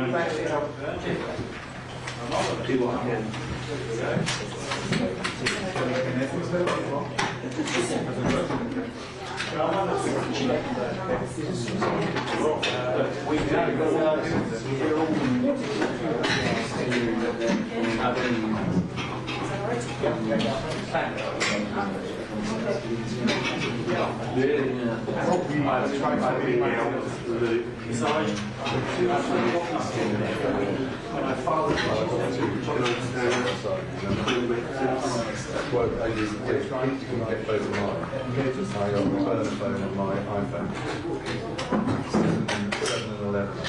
Do what I can. My father's well, I just you can get both of mine. I got my phone and my iPhone. 7 and 11.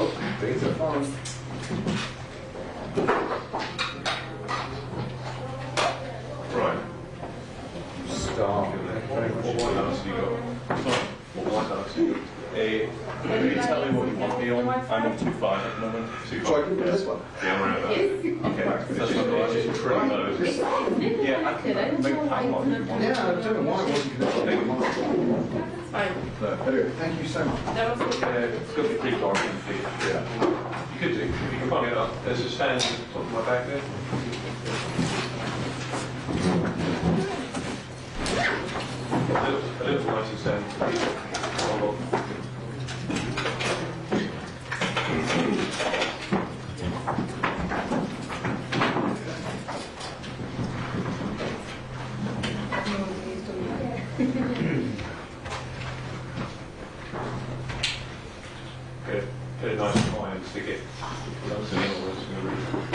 Oh, things are fine. Right. Start. What white house have you got? What white house have you got? Can you tell me what you want me on? I'm on 2.5 at the moment. 2.5. So I can do this one? Yeah, I'm around that. Okay. That's what I just trim those. Yeah, I can make a panel on it. Yeah, I don't know why I wasn't connected. Fine. No, anyway, thank you so much. That was good. It's got to be pretty dark in the feet. Yeah. You could do, if you can bung it up. There's a stand at the top of my back there. A little nice and stand. Get a nice line and stick it. That's in the roof.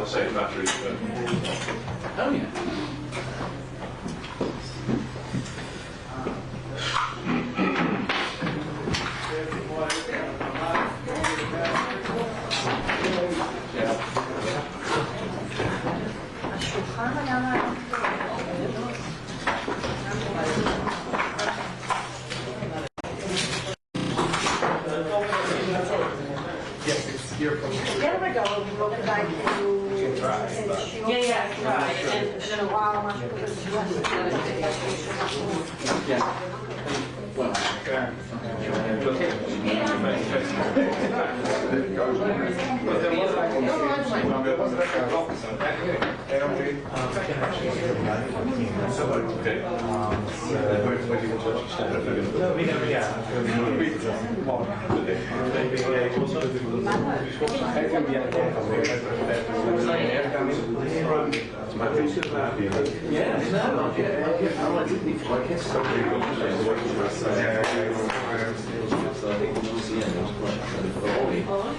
Save batteries, but... Oh yeah. There we go. We'll go back to Yeah, right. And in a while, much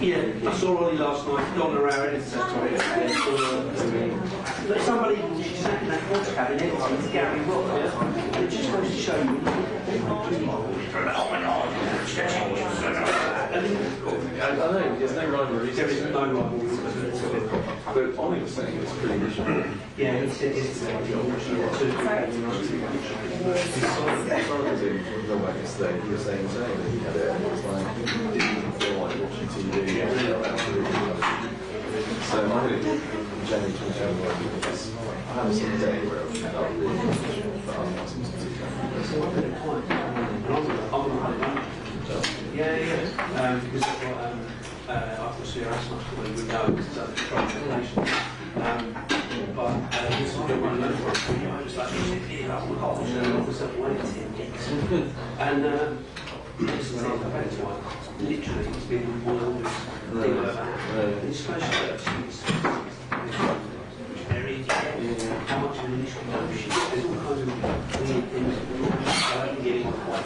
Yeah, I saw Ollie last night, Donna Rowett, somebody sat in that water cabinet, it's Gary Rock, and it just goes to show you. I know, there's no rhyme or reason. There is no rhyme or reason. But Ollie was saying it's pretty visual. Yeah, he said it's Go back yesterday, he was saying that he had it, and it was like, he didn't feel like watching TV. So I had it January 2021 because I had some day where I felt really emotional, but I wasn't yeah, because I've got atmosphere asthma, we know it's a transplantation. But this is the one I know for I was like, yeah, I'm a whole and this is the best one. Literally, it's been one of the longest thing I've ever had. This social services very how much of an initial notion. There's all kinds of weird things that I can get in quite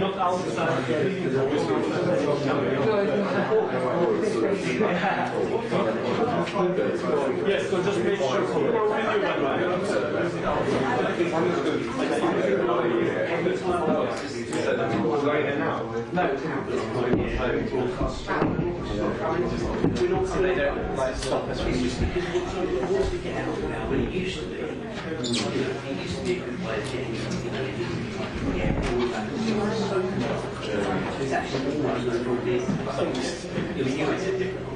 Not outside. Yes, so just make sure. We don't say they don't like stop us from using it because once we get out now, when it used to be, it used to be a good way of getting it's actually almost no problem.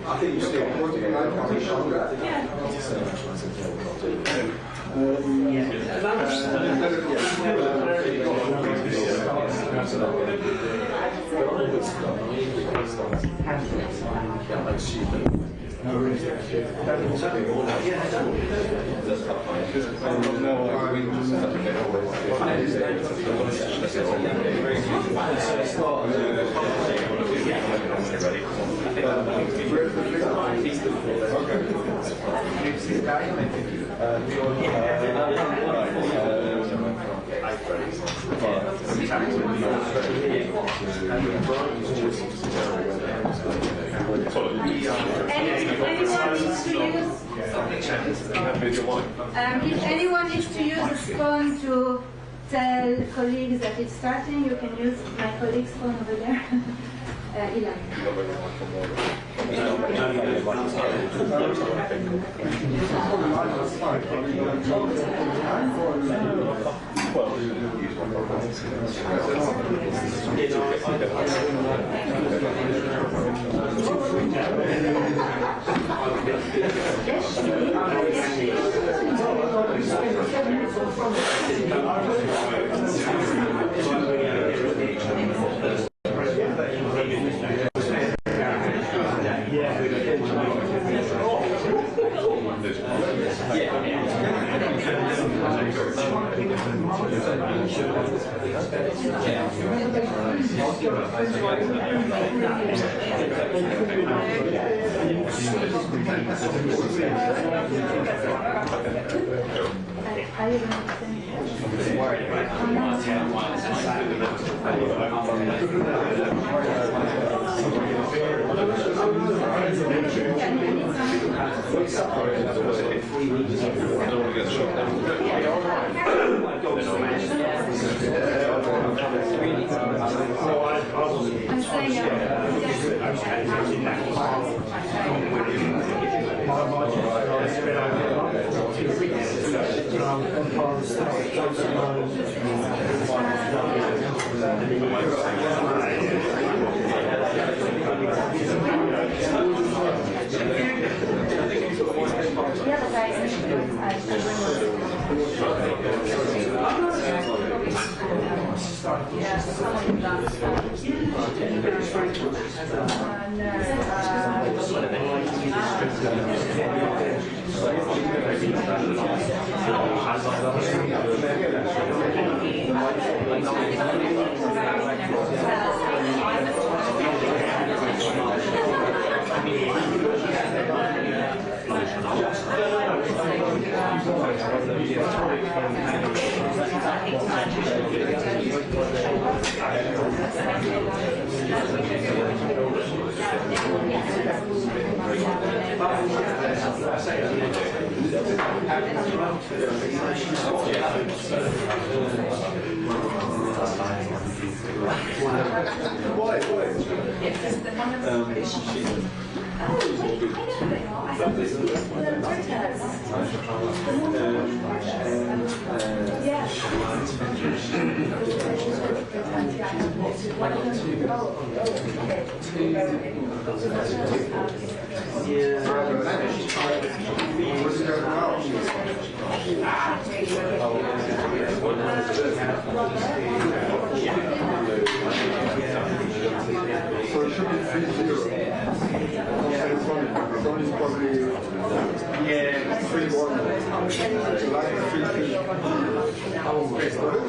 I think you still want to get out. If anyone needs to use a phone to tell colleagues that it's starting, you can use my colleague's phone over there. Ilan. So it should be 3-0. Son is probably 3-1. Like 3-3.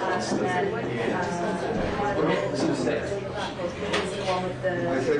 I say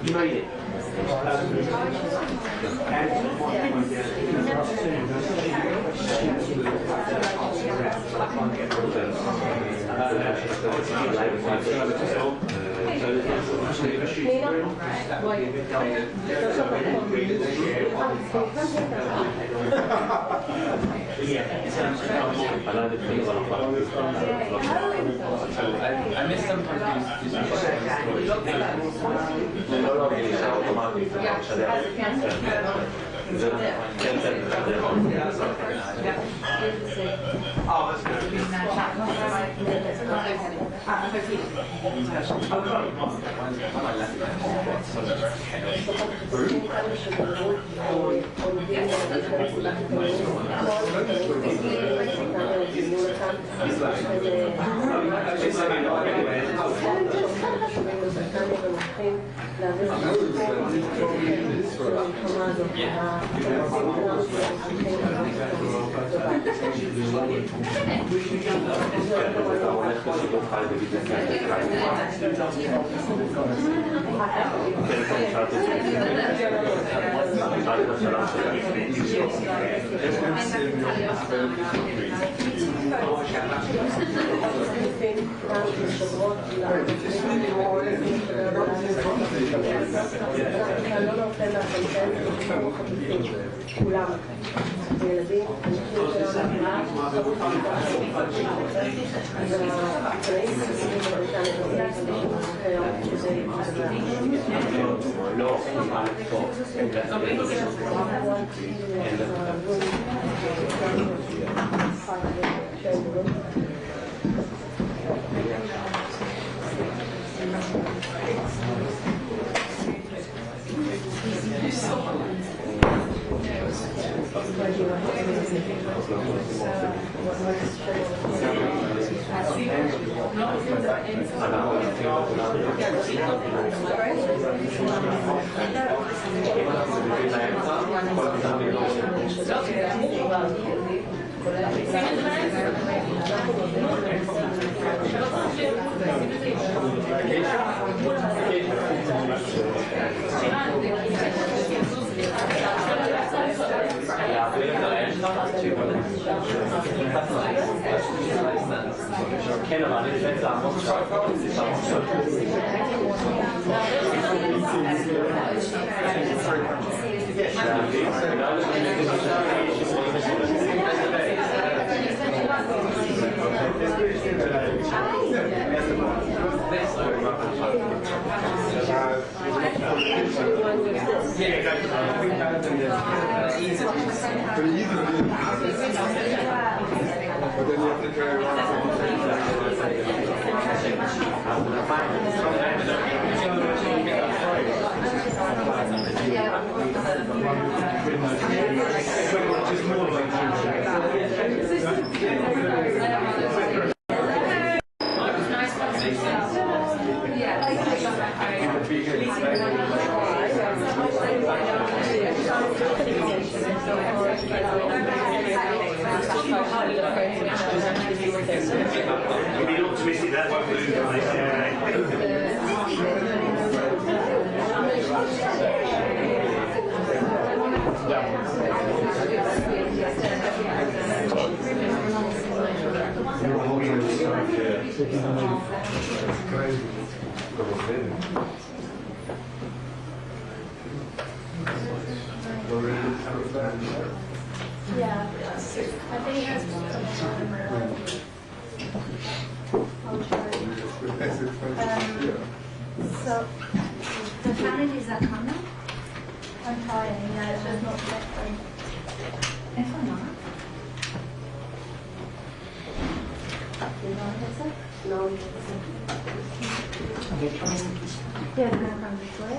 You made it. I miss sometimes Yeah, I think that's so the families are coming. I'm trying, yeah, it's just not connecting. If I'm not. No. Yeah, they're going to come this way.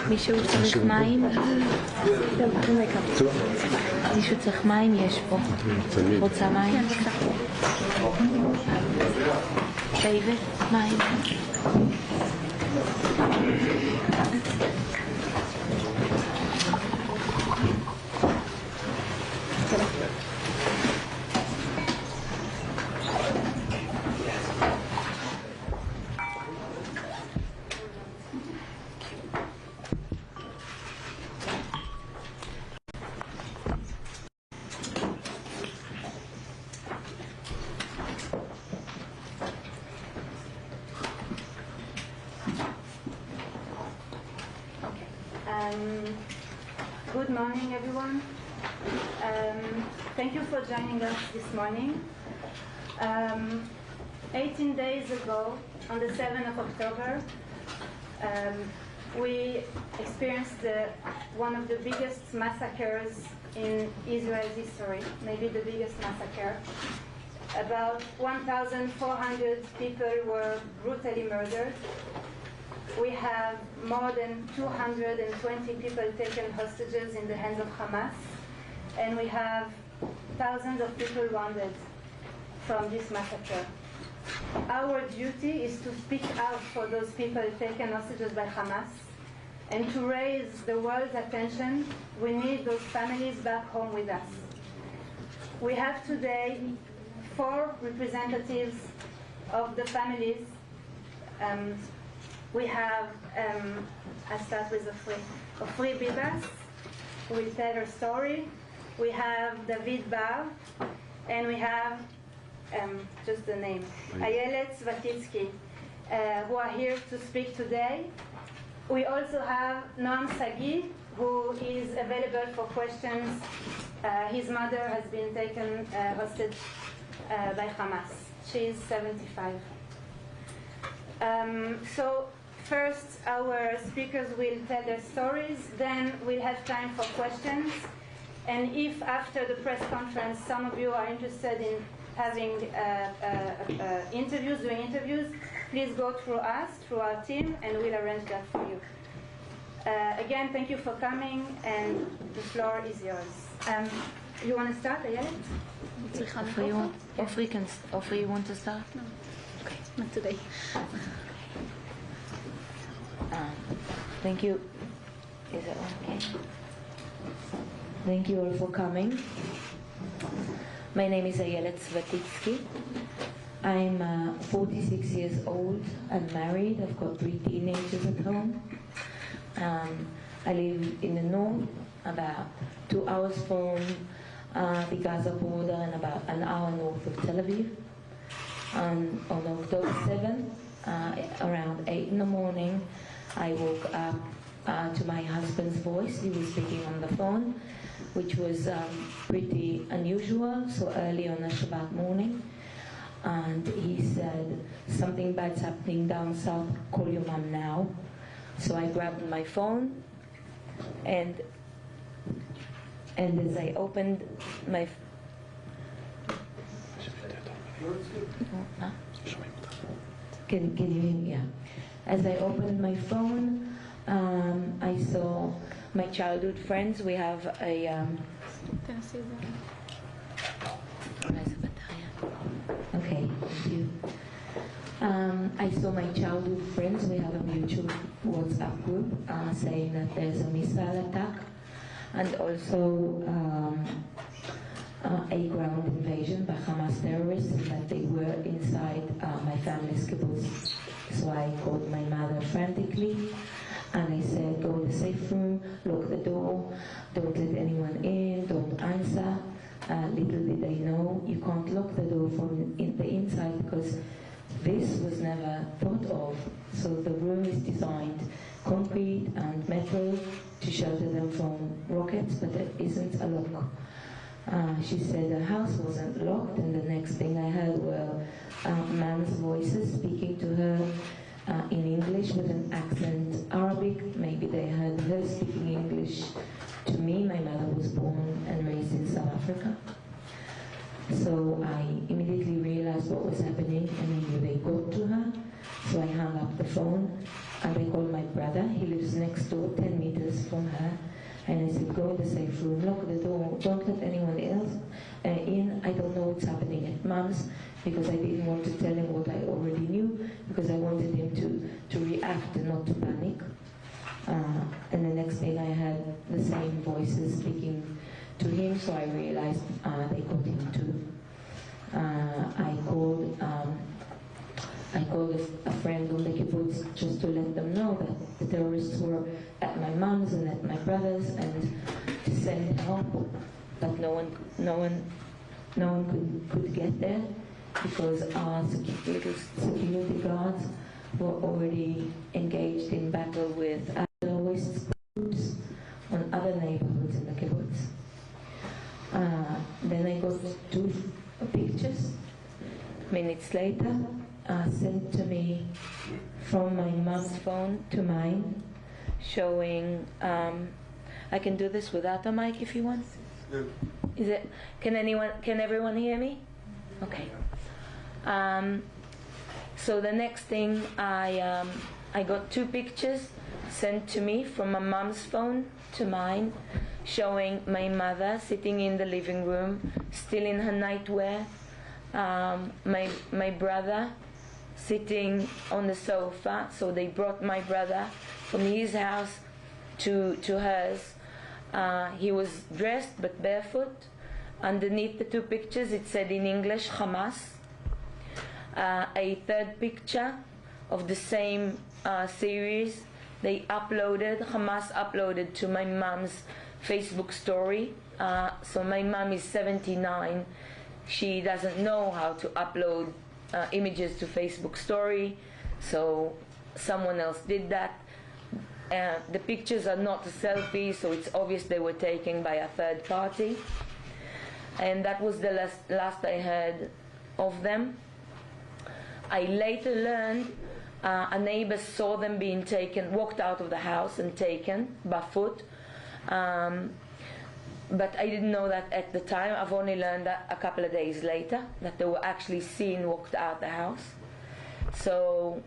מישהו צריך מים? מישהו צריך מים? יש פה. רוצה מים? דיוויד, מים. Good morning, everyone. Thank you for joining us this morning. 18 days ago, on the 7th of October, we experienced one of the biggest massacres in Israel's history, maybe the biggest massacre. About 1,400 people were brutally murdered. We have more than 220 people taken hostages in the hands of Hamas, and we have thousands of people wounded from this massacre. Our duty is to speak out for those people taken hostages by Hamas and to raise the world's attention. We need those families back home with us. We have today 4 representatives of the families. We have, I start with Ofri Bibas, who will tell her story. We have David Bar, and we have, just the name, Ayelet Lifshitz, who are here to speak today. We also have Noam Sagi, who is available for questions. His mother has been taken hostage by Hamas. She is 75. So first, our speakers will tell their stories, then we'll have time for questions. And if after the press conference some of you are interested in having doing interviews, please go through us, through our team, and we'll arrange that for you. Again, thank you for coming, and the floor is yours. You want to start, Ayelet? Ofri, you want to start? No. Okay, not today. Thank you. Is it okay? Thank you all for coming. My name is Ayelet Lifshitz. I'm 46 years old and married. I've got 3 teenagers at home. I live in the north, about 2 hours from the Gaza border and about an hour north of Tel Aviv. On October 7th, around 8 in the morning, I woke up to my husband's voice. He was speaking on the phone, which was pretty unusual, so early on a Shabbat morning. And he said, something bad's happening down south, call your mom now. So I grabbed my phone, and as I opened my... Can you hear me? Yeah. As I opened my phone, I saw my childhood friends. We have a... Okay, thank you. I saw my childhood friends. We have a mutual WhatsApp group saying that there's a missile attack and also a ground invasion by Hamas terrorists, and that they were inside my family's kibbutz. So I called my mother frantically, and I said, go to the safe room, lock the door, don't let anyone in, don't answer. Little did they know, you can't lock the door from the inside because this was never thought of. So the room is designed concrete and metal to shelter them from rockets, but there isn't a lock. She said the house wasn't locked, and the next thing I heard were man's voices speaking to her in English with an accent Arabic. Maybe they heard her speaking English to me. My mother was born and raised in South Africa. So I immediately realized what was happening, and I knew they got to her. So I hung up the phone and I called my brother. He lives next door, 10 meters from her. And I said, go in the safe room, lock the door, don't let anyone else in. I don't know what's happening at Mom's, because I didn't want to tell him what I already knew, because I wanted him to react and not to panic. And the next thing I had the same voices speaking to him, so I realized they got him too. I called a friend on the kibbutz just to let them know that the terrorists were at my mom's and at my brother's, and to send help, but no one could get there, because our little security guards were already engaged in battle with terrorist groups on other neighborhoods in the kibbutz. Then I got 2 pictures minutes later, sent to me from my mom's phone to mine, showing, I can do this without a mic if you want. Is it, can everyone hear me? Okay. So the next thing, I got 2 pictures sent to me from my mom's phone to mine, showing my mother sitting in the living room, still in her nightwear, my brother sitting on the sofa. So they brought my brother from his house to hers. He was dressed but barefoot. Underneath the 2 pictures it said in English, Hamas. A 3rd picture of the same series Hamas uploaded to my mom's Facebook story. So my mom is 79. She doesn't know how to upload images to Facebook story, so someone else did that. The pictures are not a selfie, so it's obvious they were taken by a 3rd party. And that was the last I heard of them. I later learned a neighbor saw them being taken, walked out of the house and taken by foot. But I didn't know that at the time. I've only learned that a couple of days later, that they were actually seen walked out the house. So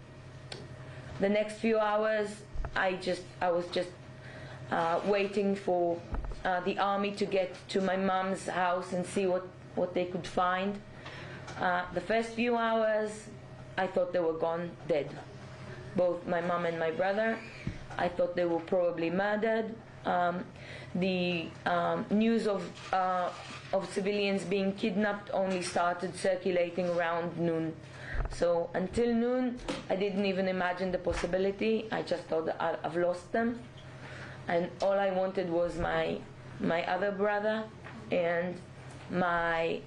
the next few hours, I was just waiting for the army to get to my mom's house and see what they could find. The first few hours, I thought they were gone, dead. Both my mom and my brother. I thought they were probably murdered. The news of civilians being kidnapped only started circulating around noon. So until noon, I didn't even imagine the possibility. I just thought that I've lost them. And all I wanted was my other brother and my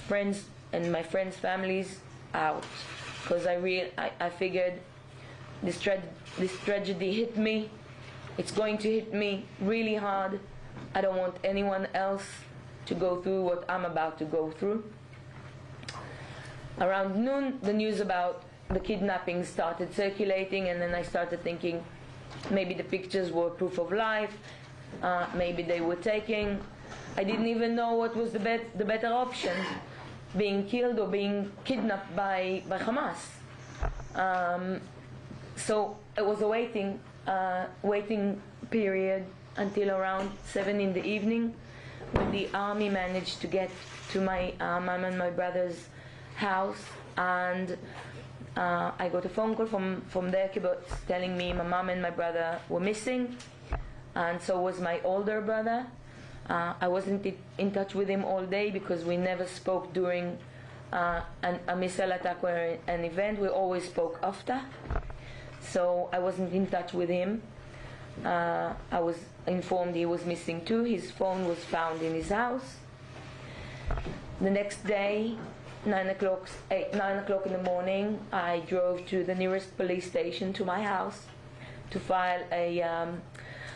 friends and my friends' families out. Because I figured this tragedy hit me. It's going to hit me really hard. I don't want anyone else to go through what I'm about to go through. Around noon, the news about the kidnapping started circulating, and then I started thinking maybe the pictures were proof of life, maybe they were taken. I didn't even know what was the better option, being killed or being kidnapped by Hamas. So it was a waiting period until around 7 in the evening, when the army managed to get to my mom and my brother's house, and I got a phone call from their kibbutz telling me my mom and my brother were missing, and so was my older brother. I wasn't in touch with him all day because we never spoke during a missile attack or an event. We always spoke after. So I wasn't in touch with him. I was informed he was missing too. His phone was found in his house. The next day, 9 o'clock in the morning, I drove to the nearest police station to my house to file a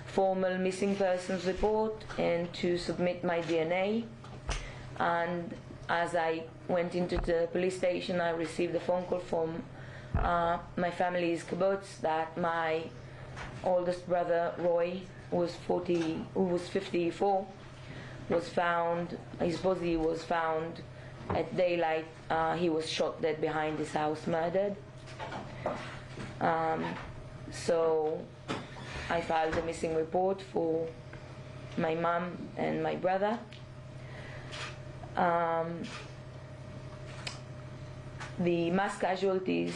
formal missing persons report and to submit my DNA. And as I went into the police station, I received a phone call from my family's kibbutz that my oldest brother Roy, who was 54, was found. His body was found At daylight, he was shot dead behind his house, murdered. So I filed a missing report for my mom and my brother. The mass casualties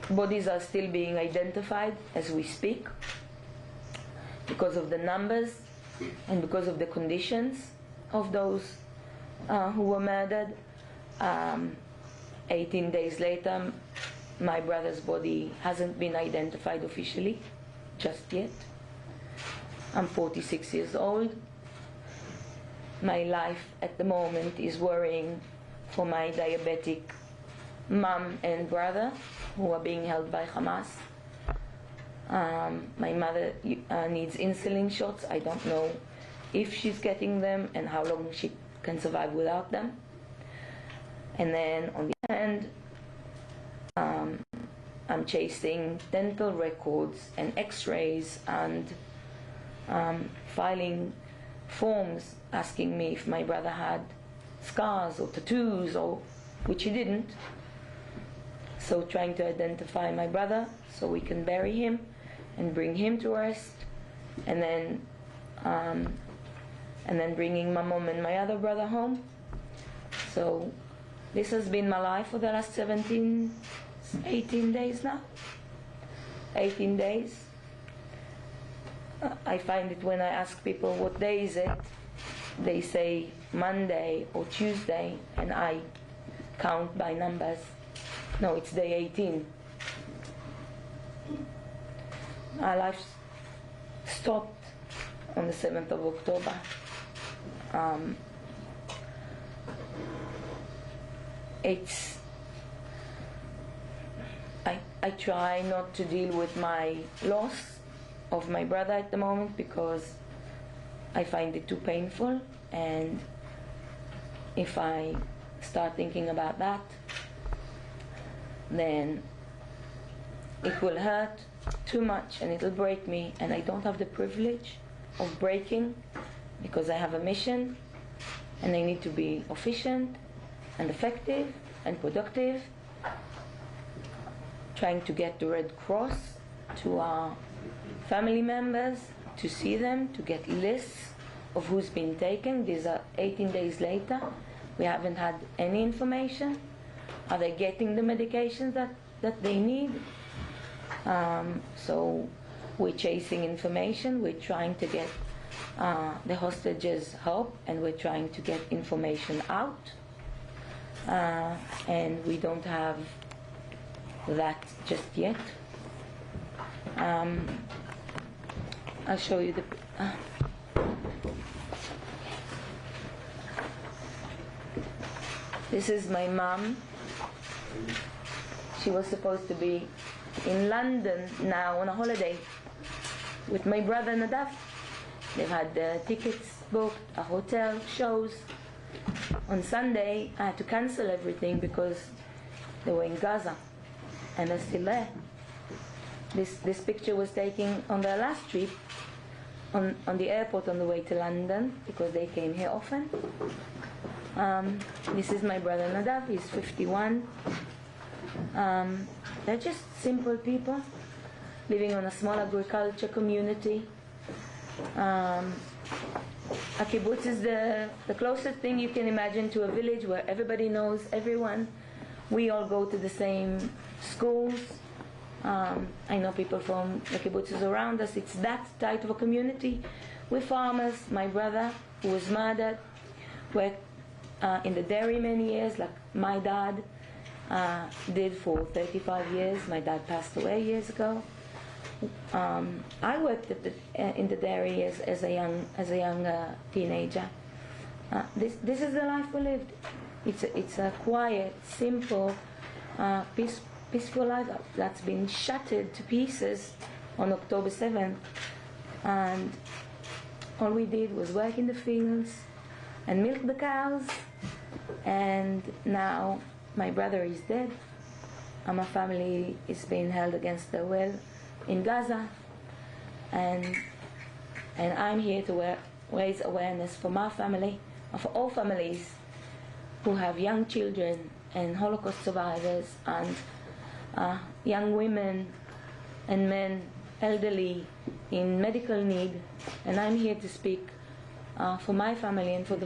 bodies are still being identified as we speak because of the numbers and because of the conditions of those who were murdered. 18 days later, my brother's body hasn't been identified officially just yet. I'm 46 years old. My life at the moment is worrying for my diabetic mom and brother who are being held by Hamas. My mother needs insulin shots. I don't know if she's getting them and how long she can survive without them. And then on the other hand, I'm chasing dental records and x-rays and filing forms asking me if my brother had scars or tattoos, or which he didn't. So trying to identify my brother so we can bury him and bring him to rest, and then bringing my mom and my other brother home. So this has been my life for the last 18 days now. 18 days. I find it when I ask people what day is it, they say Monday or Tuesday, and I count by numbers. No, it's day 18. Our life stopped on the 7th of October. I try not to deal with my loss of my brother at the moment because I find it too painful, and if I start thinking about that, then it will hurt too much and it'll break me, and I don't have the privilege of breaking because I have a mission and I need to be efficient and effective and productive, trying to get the Red Cross to our family members, to see them, to get lists of who's been taken. These are 18 days later. We haven't had any information. Are they getting the medications that they need? So we're chasing information. We're trying to get the hostages help, and we're trying to get information out. And we don't have that just yet. I'll show you the... This is my mom. She was supposed to be in London now on a holiday with my brother Nadav. They've had tickets booked, a hotel, shows. On Sunday, I had to cancel everything because they were in Gaza, and they're still there. This picture was taken on their last trip on the airport on the way to London because they came here often. This is my brother Nadav. He's 51. They're just simple people living on a small agriculture community. A kibbutz is the closest thing you can imagine to a village where everybody knows everyone. We all go to the same schools. I know people from the kibbutzes around us. It's that type of a community. We're farmers. My brother, who was murdered, worked in the dairy many years, like my dad did for 35 years. My dad passed away years ago. I worked in the dairy as a young teenager. This is the life we lived. It's a quiet, simple, peaceful life that's been shattered to pieces on October 7th. And all we did was work in the fields and milk the cows. And now my brother is dead. And my family is being held against their will in Gaza. And I'm here to raise awareness for my family, for all families who have young children and Holocaust survivors and young women and men, elderly, in medical need. And I'm here to speak for my family and for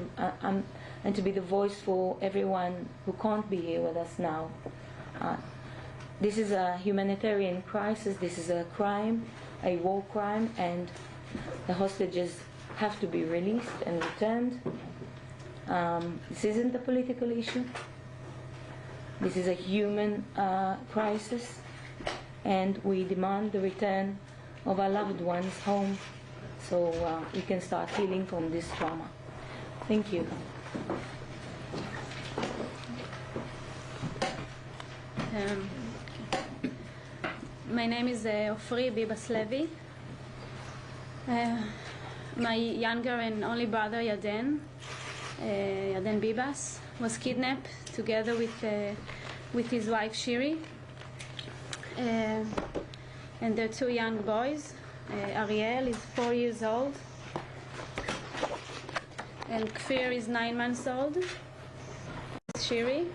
and to be the voice for everyone who can't be here with us now. This is a humanitarian crisis. This is a crime, a war crime, and the hostages have to be released and returned. This isn't a political issue. This is a human crisis, and we demand the return of our loved ones home so we can start healing from this trauma. Thank you. My name is Ofri Bibas Levi. My younger and only brother, Yaden Bibas, was kidnapped together with his wife, Shiri. And their two young boys. Ariel is 4 years old, and Kfir is 9 months old. Shiri.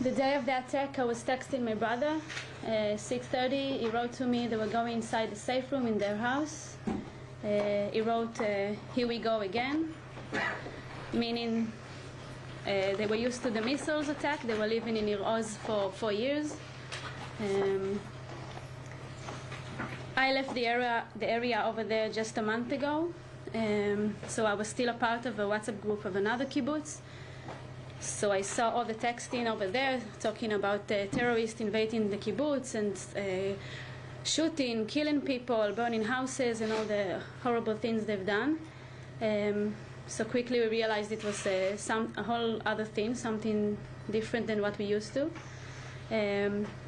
The day of the attack, I was texting my brother. 6:30, he wrote to me they were going inside the safe room in their house. He wrote, "Here we go again," meaning they were used to the missiles attack. They were living in Nir Oz for 4 years. I left the area over there just a month ago, so I was still a part of a WhatsApp group of another kibbutz. So I saw all the texting over there talking about terrorists invading the kibbutz and shooting, killing people, burning houses, and all the horrible things they've done. So quickly we realized it was a whole other thing, something different than what we used to.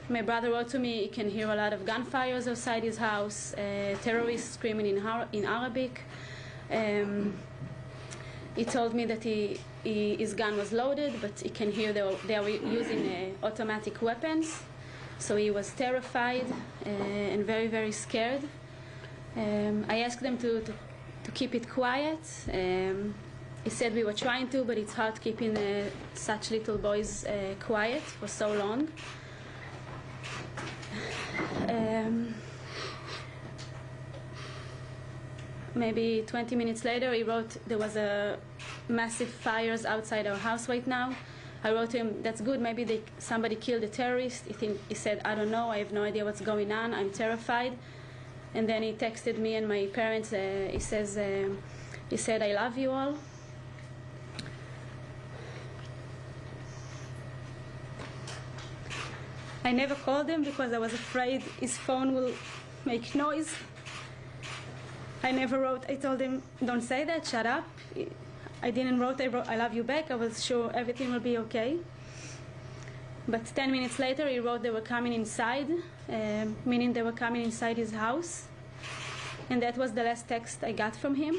My brother wrote to me he can hear a lot of gunfires outside his house, terrorists screaming in Arabic. He told me that his gun was loaded, but he can hear they were using automatic weapons. So he was terrified and very, very scared. I asked them to keep it quiet. He said we were trying to, but it's hard keeping such little boys quiet for so long. Maybe 20 minutes later, he wrote there was a massive fires outside our house right now. I wrote to him, that's good, maybe somebody killed a terrorist. He said, I don't know, I have no idea what's going on, I'm terrified. And then he texted me and my parents, he said, I love you all. I never called him because I was afraid his phone will make noise. I never wrote, I told him, don't say that, shut up. I didn't wrote, I love you back. I was sure everything will be okay. But 10 minutes later, he wrote they were coming inside, meaning they were coming inside his house. And that was the last text I got from him.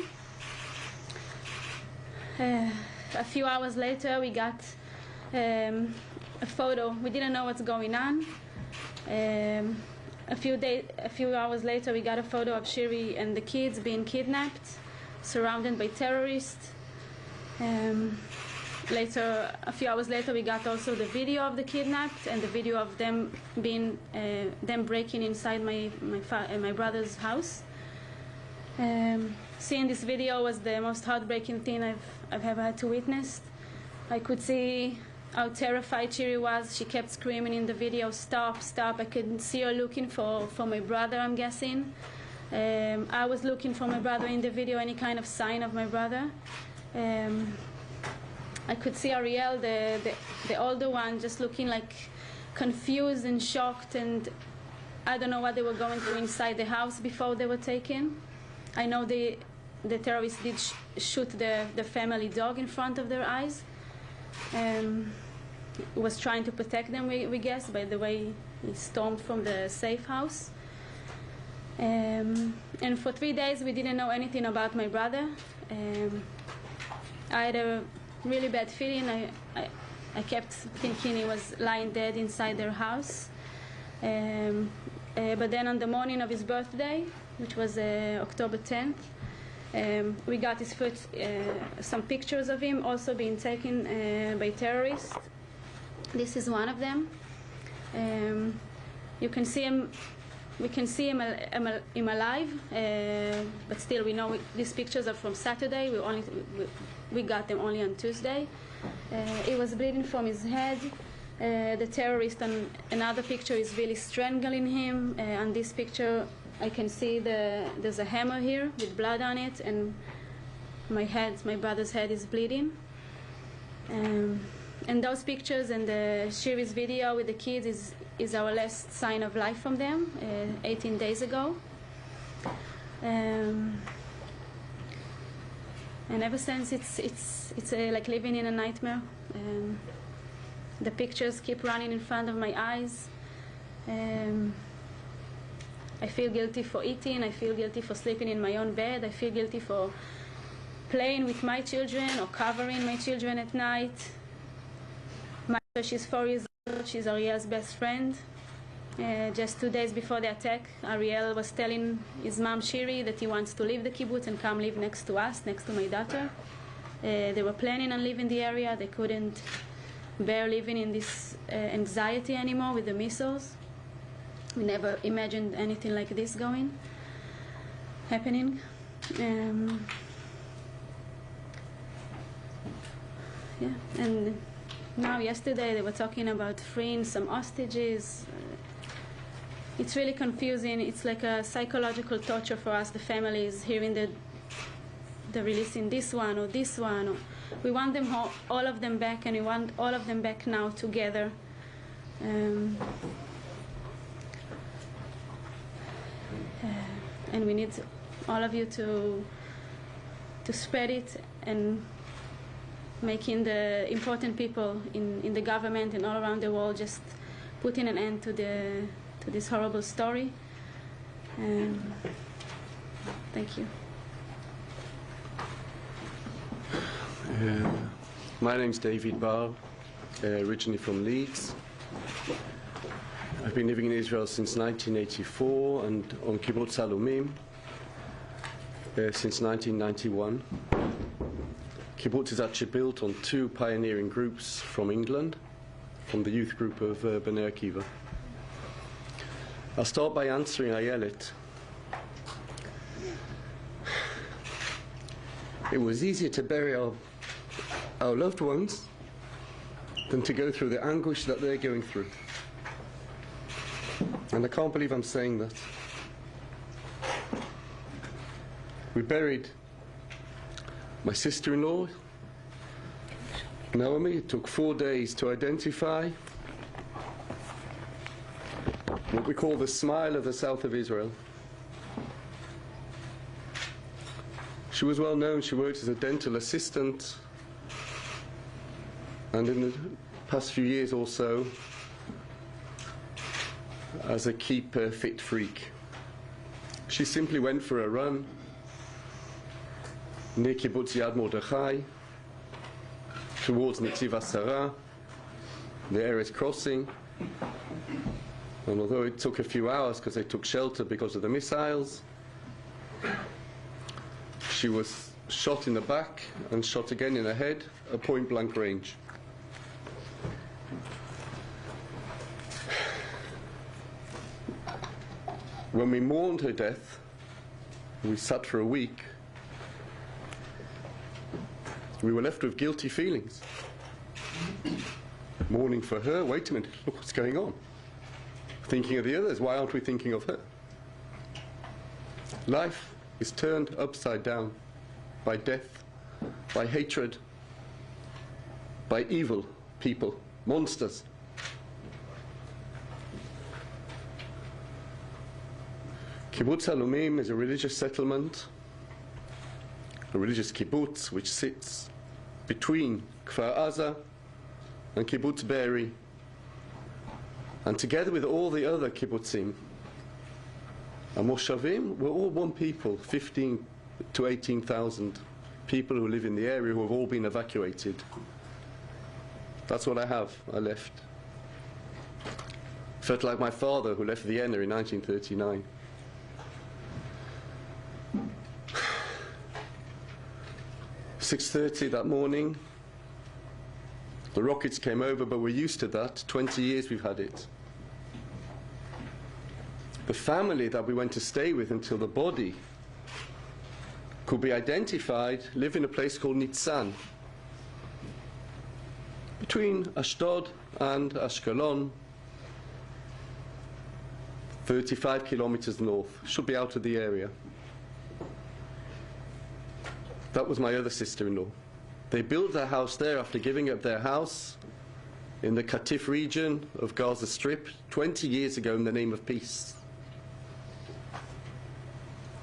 A few hours later, we got a photo. We didn't know what's going on. A few hours later, we got a photo of Shiri and the kids being kidnapped, surrounded by terrorists. A few hours later, we got also the video of the kidnapped and the video of them breaking inside my brother's house. Seeing this video was the most heartbreaking thing I've ever had to witness. I could see how terrified Shiri was. She kept screaming in the video, stop, stop. I could see her looking for my brother, I'm guessing. I was looking for my brother in the video, any kind of sign of my brother. I could see Ariel, the older one, just looking like confused and shocked, and I don't know what they were going through inside the house before they were taken. I know the terrorists did shoot the family dog in front of their eyes. Was trying to protect them, we guess, by the way he stormed from the safe house. And for 3 days we didn't know anything about my brother. I had a really bad feeling. I kept thinking he was lying dead inside their house. but then on the morning of his birthday, which was October 10th, we got some pictures of him also being taken by terrorists. This is one of them. You can see him. We can see him alive, but still we know these pictures are from Saturday. We got them only on Tuesday. He was bleeding from his head. The terrorist on another picture is really strangling him. On this picture, I can see there's a hammer here with blood on it, and my brother's head is bleeding. And those pictures and the Shiri's video with the kids is our last sign of life from them, 18 days ago. And ever since, it's like living in a nightmare. The pictures keep running in front of my eyes. I feel guilty for eating. I feel guilty for sleeping in my own bed. I feel guilty for playing with my children or covering my children at night. She's 4 years old. She's Ariel's best friend. Just 2 days before the attack, Ariel was telling his mom, Shiri, that he wants to leave the kibbutz and come live next to us, next to my daughter. They were planning on leaving the area. They couldn't bear living in this anxiety anymore with the missiles. We never imagined anything like this happening. Yeah, and now yesterday they were talking about freeing some hostages. It's really confusing. It's like a psychological torture for us, the families, hearing that they're releasing this one or this one. Or we want them all of them back, and we want all of them back now together. And we need all of you to spread it and making the important people in the government and all around the world just putting an end to this horrible story. Thank you. My name's David Bar, originally from Leeds. I've been living in Israel since 1984 and on Kibbutz Halomim since 1991. Kibbutz is actually built on two pioneering groups from England, from the youth group of Bnei Akiva. I'll start by answering Ayelet. It was easier to bury our loved ones than to go through the anguish that they're going through. And I can't believe I'm saying that. We buried my sister-in-law, Naomi. It took 4 days to identify what we call the smile of the south of Israel. She was well known. She worked as a dental assistant, and in the past few years or so, as a keep fit freak. She simply went for a run near Kibbutz Yad Mordechai towards Netziv Asara, the Eretz crossing. And although it took a few hours because they took shelter because of the missiles, she was shot in the back and shot again in the head at point blank range. When we mourned her death, we sat for a week, we were left with guilty feelings. Mourning for her, wait a minute, look what's going on. Thinking of the others, why aren't we thinking of her? Life is turned upside down by death, by hatred, by evil people, monsters. Kibbutz Halomim is a religious settlement, a religious kibbutz which sits between Kfar Aza and Kibbutz Be'eri, and together with all the other kibbutzim and moshavim, we're all one people, 15 to 18,000 people who live in the area who have all been evacuated. That's what I have. I left. Felt like my father who left Vienna in 1939. "6:30 that morning, the rockets came over, but we're used to that. 20 years we've had it. The family that we went to stay with until the body could be identified live in a place called Nitzan, between Ashdod and Ashkelon, 35 kilometers north. Should be out of the area. That was my other sister-in-law. They built their house there after giving up their house in the Katif region of Gaza Strip 20 years ago in the name of peace,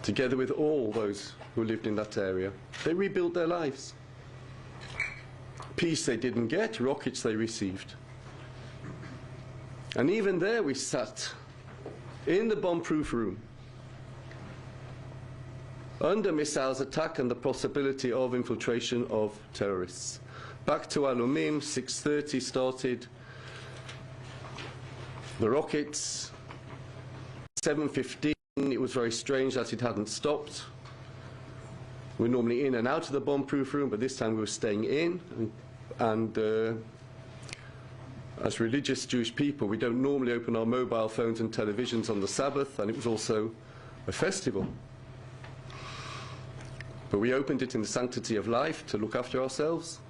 together with all those who lived in that area. They rebuilt their lives. Peace they didn't get, rockets they received. And even there we sat in the bomb-proof room under missiles attack and the possibility of infiltration of terrorists. Back to Alumim, 6:30 started the rockets. 7:15, it was very strange that it hadn't stopped. We're normally in and out of the bomb-proof room, but this time we were staying in. And as religious Jewish people, we don't normally open our mobile phones and televisions on the Sabbath, and it was also a festival. But we opened it in the sanctity of life to look after ourselves.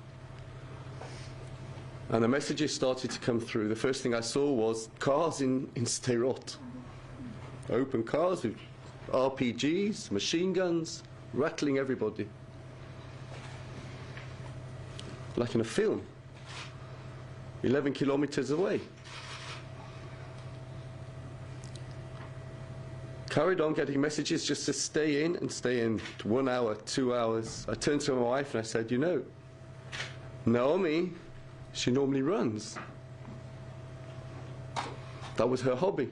And the messages started to come through. The first thing I saw was cars in Sderot. Open cars with RPGs, machine guns, rattling everybody. Like in a film. 11 kilometers away. Carried on getting messages just to stay in and stay in. 1 hour, 2 hours. I turned to my wife and I said, you know, Naomi, she normally runs. That was her hobby.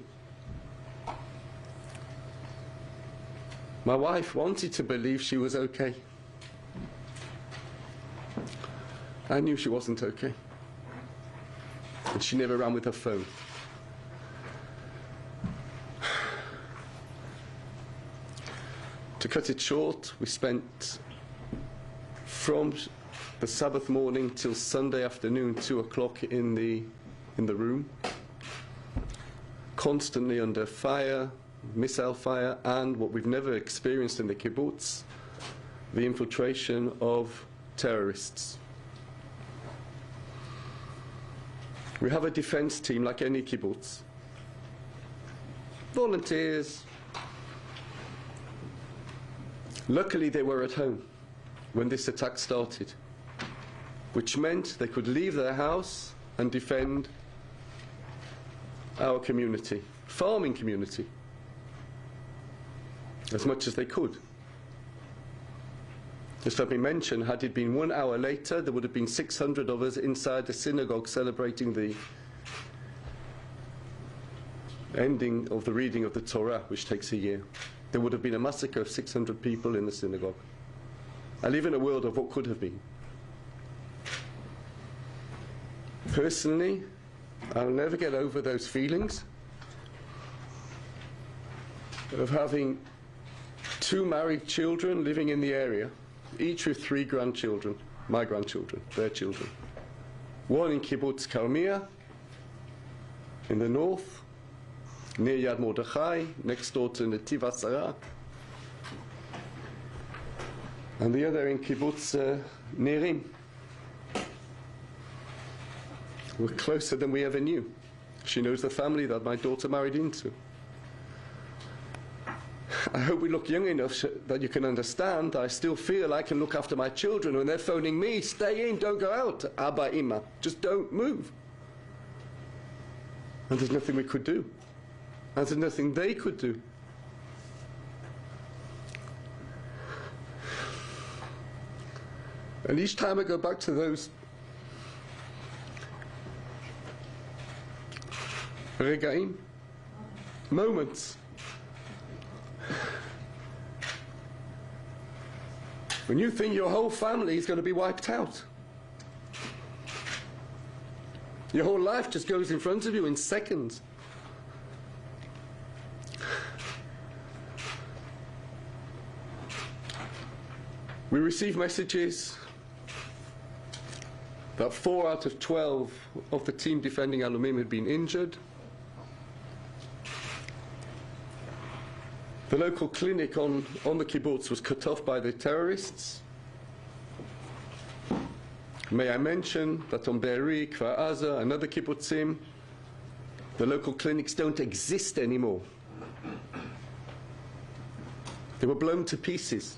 My wife wanted to believe she was okay. I knew she wasn't okay. And she never ran with her phone. To cut it short, we spent from the Sabbath morning till Sunday afternoon, 2 o'clock in the room, constantly under fire, missile fire, and what we've never experienced in the kibbutz, the infiltration of terrorists. We have a defense team like any kibbutz. Volunteers. Luckily, they were at home when this attack started, which meant they could leave their house and defend our community, farming community, as much as they could. Just let me mention, had it been 1 hour later, there would have been 600 of us inside the synagogue celebrating the ending of the reading of the Torah, which takes a year. There would have been a massacre of 600 people in the synagogue. I live in a world of what could have been. Personally, I'll never get over those feelings of having 2 married children living in the area, each with 3 grandchildren, my grandchildren, their children. One in Kibbutz Karmia, in the north, near Yad Mordechai, next door to Netiv Asara, and the other in Kibbutz Nirim. We're closer than we ever knew. She knows the family that my daughter married into. I hope we look young enough that you can understand that I still feel I can look after my children when they're phoning me, stay in, don't go out, Abba, Ima, just don't move. And there's nothing we could do. And there's nothing they could do. And each time I go back to those regaim, moments, when you think your whole family is going to be wiped out. Your whole life just goes in front of you in seconds. We received messages that 4 out of 12 of the team defending Alumim had been injured. The local clinic on the kibbutz was cut off by the terrorists. May I mention that on Be'eri, Kfar Aza, and other kibbutzim, the local clinics don't exist anymore. They were blown to pieces.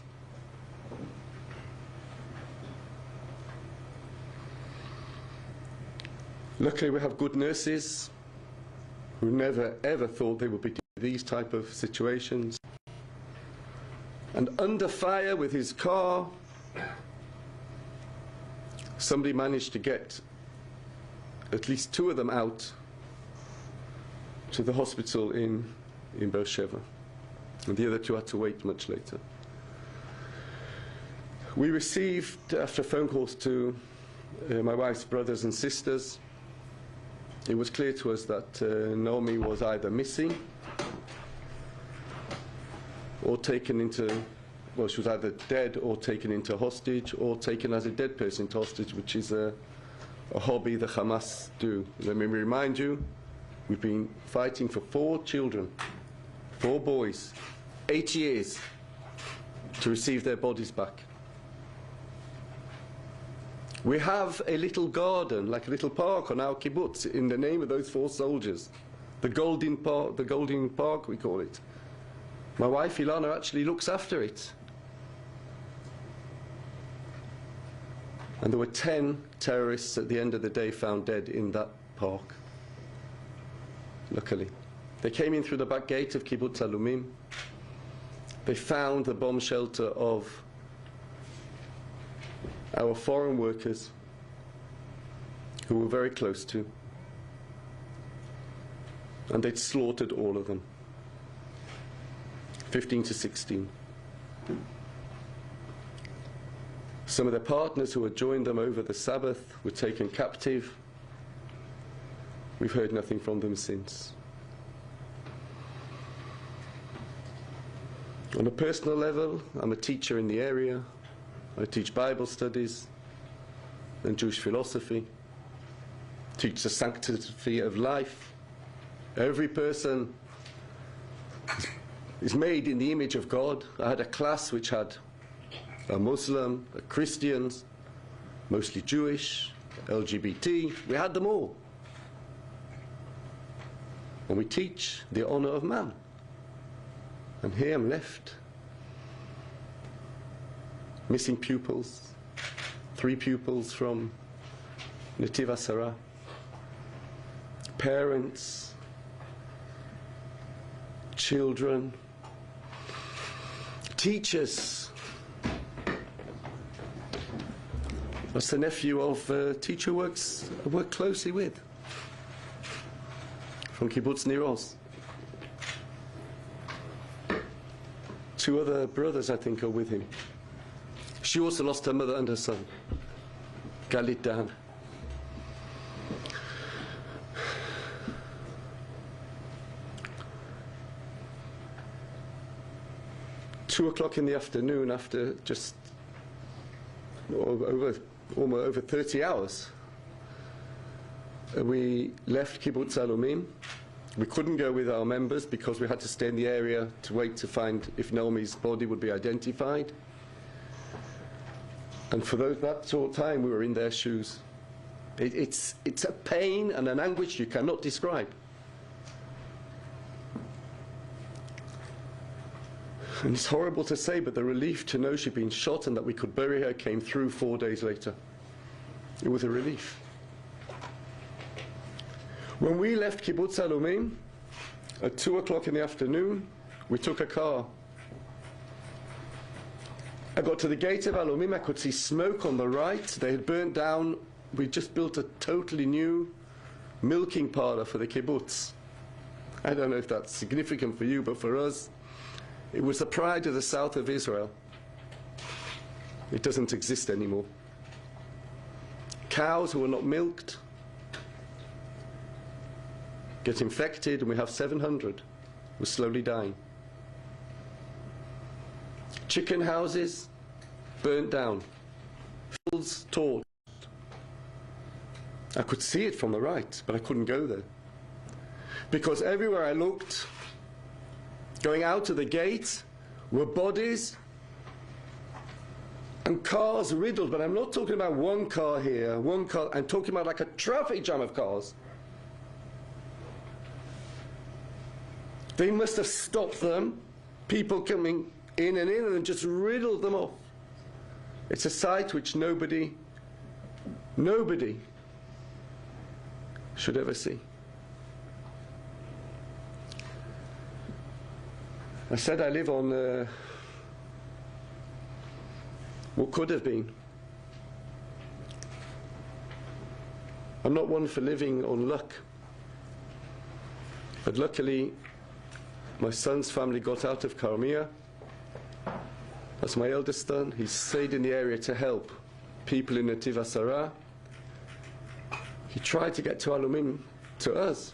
Luckily, we have good nurses who never ever thought they would be in these type of situations. And under fire with his car, somebody managed to get at least 2 of them out to the hospital in Beersheba, and the other 2 had to wait much later. We received, after phone calls to my wife's brothers and sisters, it was clear to us that Naomi was either missing or taken into, well, she was either dead or taken into hostage, or taken as a dead person into hostage, which is a hobby the Hamas do. Let me remind you, we've been fighting for 4 children, 4 boys, 8 years to receive their bodies back. We have a little garden, like a little park on our kibbutz, in the name of those 4 soldiers. The Golden Park, we call it. My wife Ilana actually looks after it. And there were 10 terrorists at the end of the day found dead in that park. Luckily. They came in through the back gate of Kibbutz Alumim. They found the bomb shelter of our foreign workers, who we were very close to, and they'd slaughtered all of them, 15 to 16. Some of their partners who had joined them over the Sabbath were taken captive. We've heard nothing from them since. On a personal level, I'm a teacher in the area. I teach Bible studies and Jewish philosophy, teach the sanctity of life. Every person is made in the image of God. I had a class which had a Muslim, a Christians, mostly Jewish, LGBT. We had them all. And we teach the honor of man. And here I'm left, missing pupils, 3 pupils from Netiv Asara, parents, children, teachers. That's the nephew of a teacher I work closely with, from Kibbutz Nir Oz. 2 other brothers, I think, are with him. She also lost her mother and her son, Galit Dan. Two o'clock in the afternoon, after just almost over 30 hours, we left Kibbutz Alumim. We couldn't go with our members because we had to stay in the area to wait to find if Naomi's body would be identified. And for that short time, we were in their shoes. It's a pain and an anguish you cannot describe. And it's horrible to say, but the relief to know she'd been shot and that we could bury her came through 4 days later. It was a relief. When we left Kibbutz Alumim at 2 o'clock in the afternoon, we took a car. I got to the gate of Alumim, I could see smoke on the right. They had burnt down, we just built a totally new milking parlor for the kibbutz. I don't know if that's significant for you, but for us, it was the pride of the south of Israel. It doesn't exist anymore. Cows who were not milked get infected, and we have 700 who are slowly dying. Chicken houses burnt down, fields torched. I could see it from the right, but I couldn't go there. Because everywhere I looked, going out of the gate, were bodies and cars riddled. But I'm not talking about one car here, one car. I'm talking about like a traffic jam of cars. They must have stopped them, people coming in and just riddled them off. It's a sight which nobody should ever see. I said I live on what could have been. I'm not one for living on luck. But luckily, my son's family got out of Crimea. That's my eldest son. He stayed in the area to help people in Netiv Asara. He tried to get to Alumim, to us,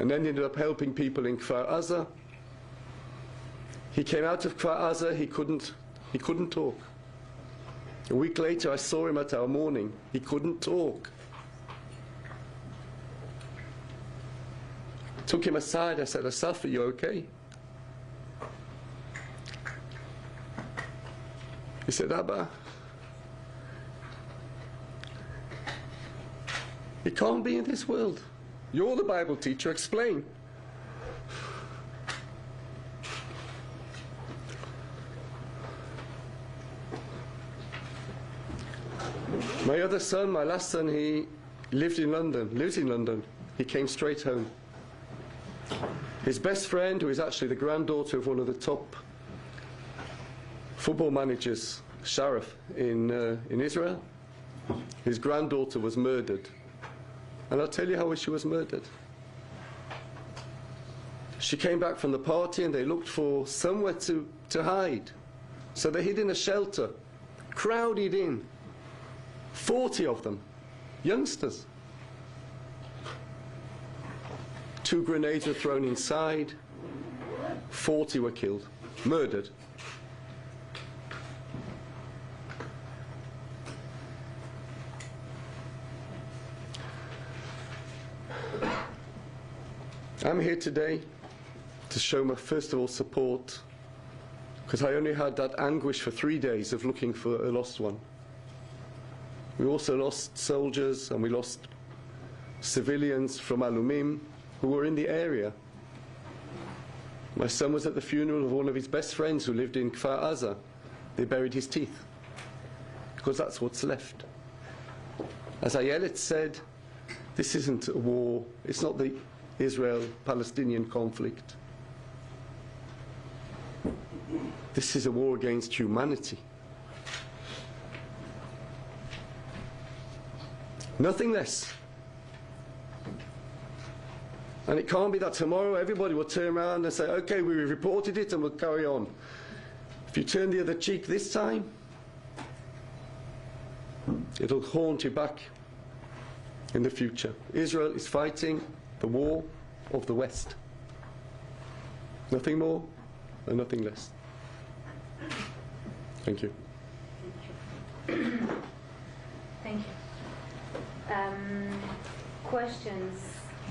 and then ended up helping people in Kfar Aza. He came out of Kfar Aza, he couldn't talk. A week later I saw him at our morning. He couldn't talk. Took him aside, I said, Asaf, are you okay? He said, Abba, it can't be in this world. You're the Bible teacher, explain. My other son, my last son, he lives in London. He came straight home. His best friend, who is actually the granddaughter of one of the top football managers, Sharif, in Israel, his granddaughter was murdered. And I'll tell you how she was murdered. She came back from the party and they looked for somewhere to hide. So they hid in a shelter, crowded in. 40 of them, youngsters. 2 grenades were thrown inside, 40 were killed, murdered. I'm here today to show my, first of all, support, because I only had that anguish for 3 days of looking for a lost one. We also lost soldiers and we lost civilians from Alumim who were in the area. My son was at the funeral of one of his best friends who lived in Kfar Aza. They buried his teeth, because that's what's left. As Ayelet said, this isn't a war. It's not the Israel-Palestinian conflict. This is a war against humanity. Nothing less. And it can't be that tomorrow everybody will turn around and say, okay, we reported it and we'll carry on. If you turn the other cheek this time, it'll haunt you back in the future. Israel is fighting the war of the West. Nothing more and nothing less. Thank you. Thank you. Questions?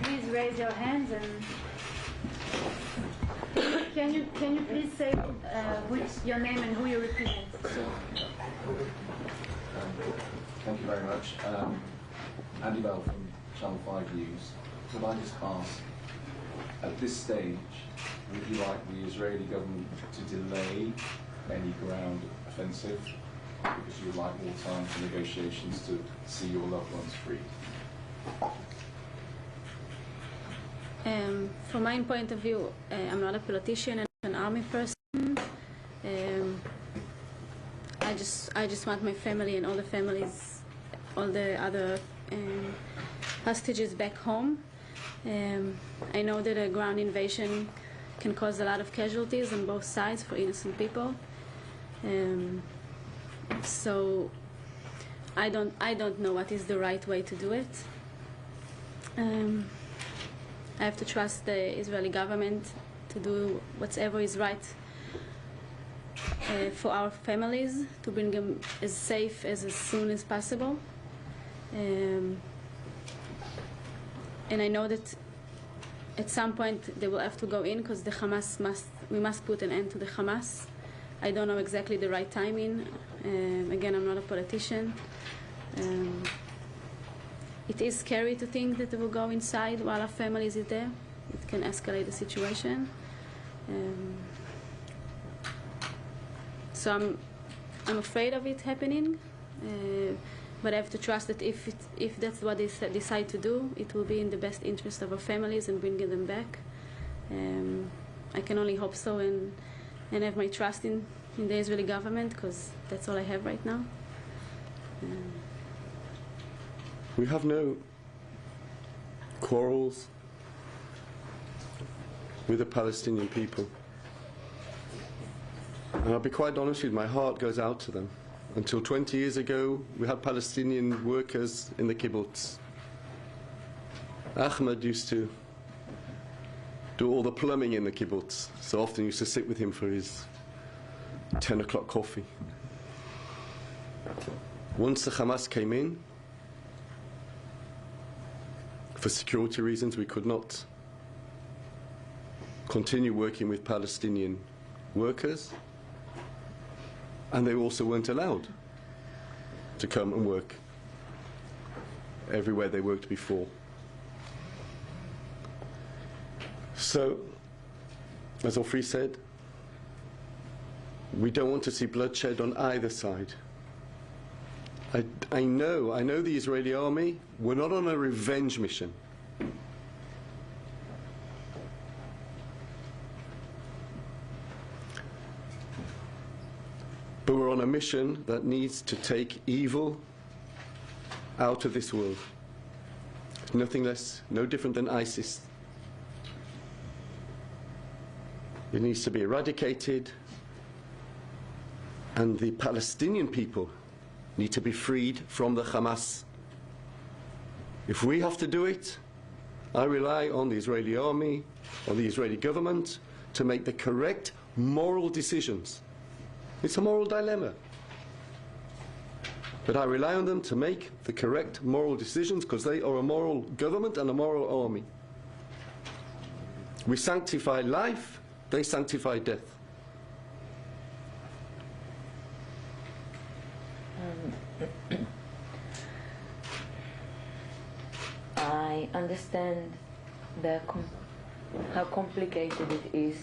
Please raise your hands and can you please say your name and who you represent? Thank you very much. Andy Bell from Channel 5 News. Could I just ask, at this stage, would you like the Israeli government to delay any ground offensive because you would like more time for negotiations to see your loved ones free? From my point of view, I'm not a politician and an army person. I just want my family and all the families, all the other hostages back home. I know that a ground invasion can cause a lot of casualties on both sides for innocent people. So I don't know what is the right way to do it. I have to trust the Israeli government to do whatever is right for our families, to bring them as safe as soon as possible. And I know that at some point they will have to go in because the Hamas we must put an end to the Hamas. I don't know exactly the right timing. Again, I'm not a politician. It is scary to think that they will go inside while our families is there. It can escalate the situation. So I'm afraid of it happening, but I have to trust that if that's what they decide to do, it will be in the best interest of our families and bringing them back. I can only hope so and have my trust in the Israeli government, because that's all I have right now. We have no quarrels with the Palestinian people. And I'll be quite honest with you, my heart goes out to them. Until 20 years ago, we had Palestinian workers in the kibbutz. Ahmed used to do all the plumbing in the kibbutz, so often used to sit with him for his 10 o'clock coffee. Once the Hamas came in, for security reasons, we could not continue working with Palestinian workers, and they also weren't allowed to come and work everywhere they worked before. So, as Ofri said, we don't want to see bloodshed on either side. I know the Israeli army, we're not on a revenge mission. But we're on a mission that needs to take evil out of this world. It's nothing less, no different than ISIS. It needs to be eradicated, and the Palestinian people need to be freed from the Hamas. If we have to do it, I rely on the Israeli army, on the Israeli government, to make the correct moral decisions. It's a moral dilemma. But I rely on them to make the correct moral decisions, because they are a moral government and a moral army. We sanctify life, they sanctify death. I understand how complicated it is.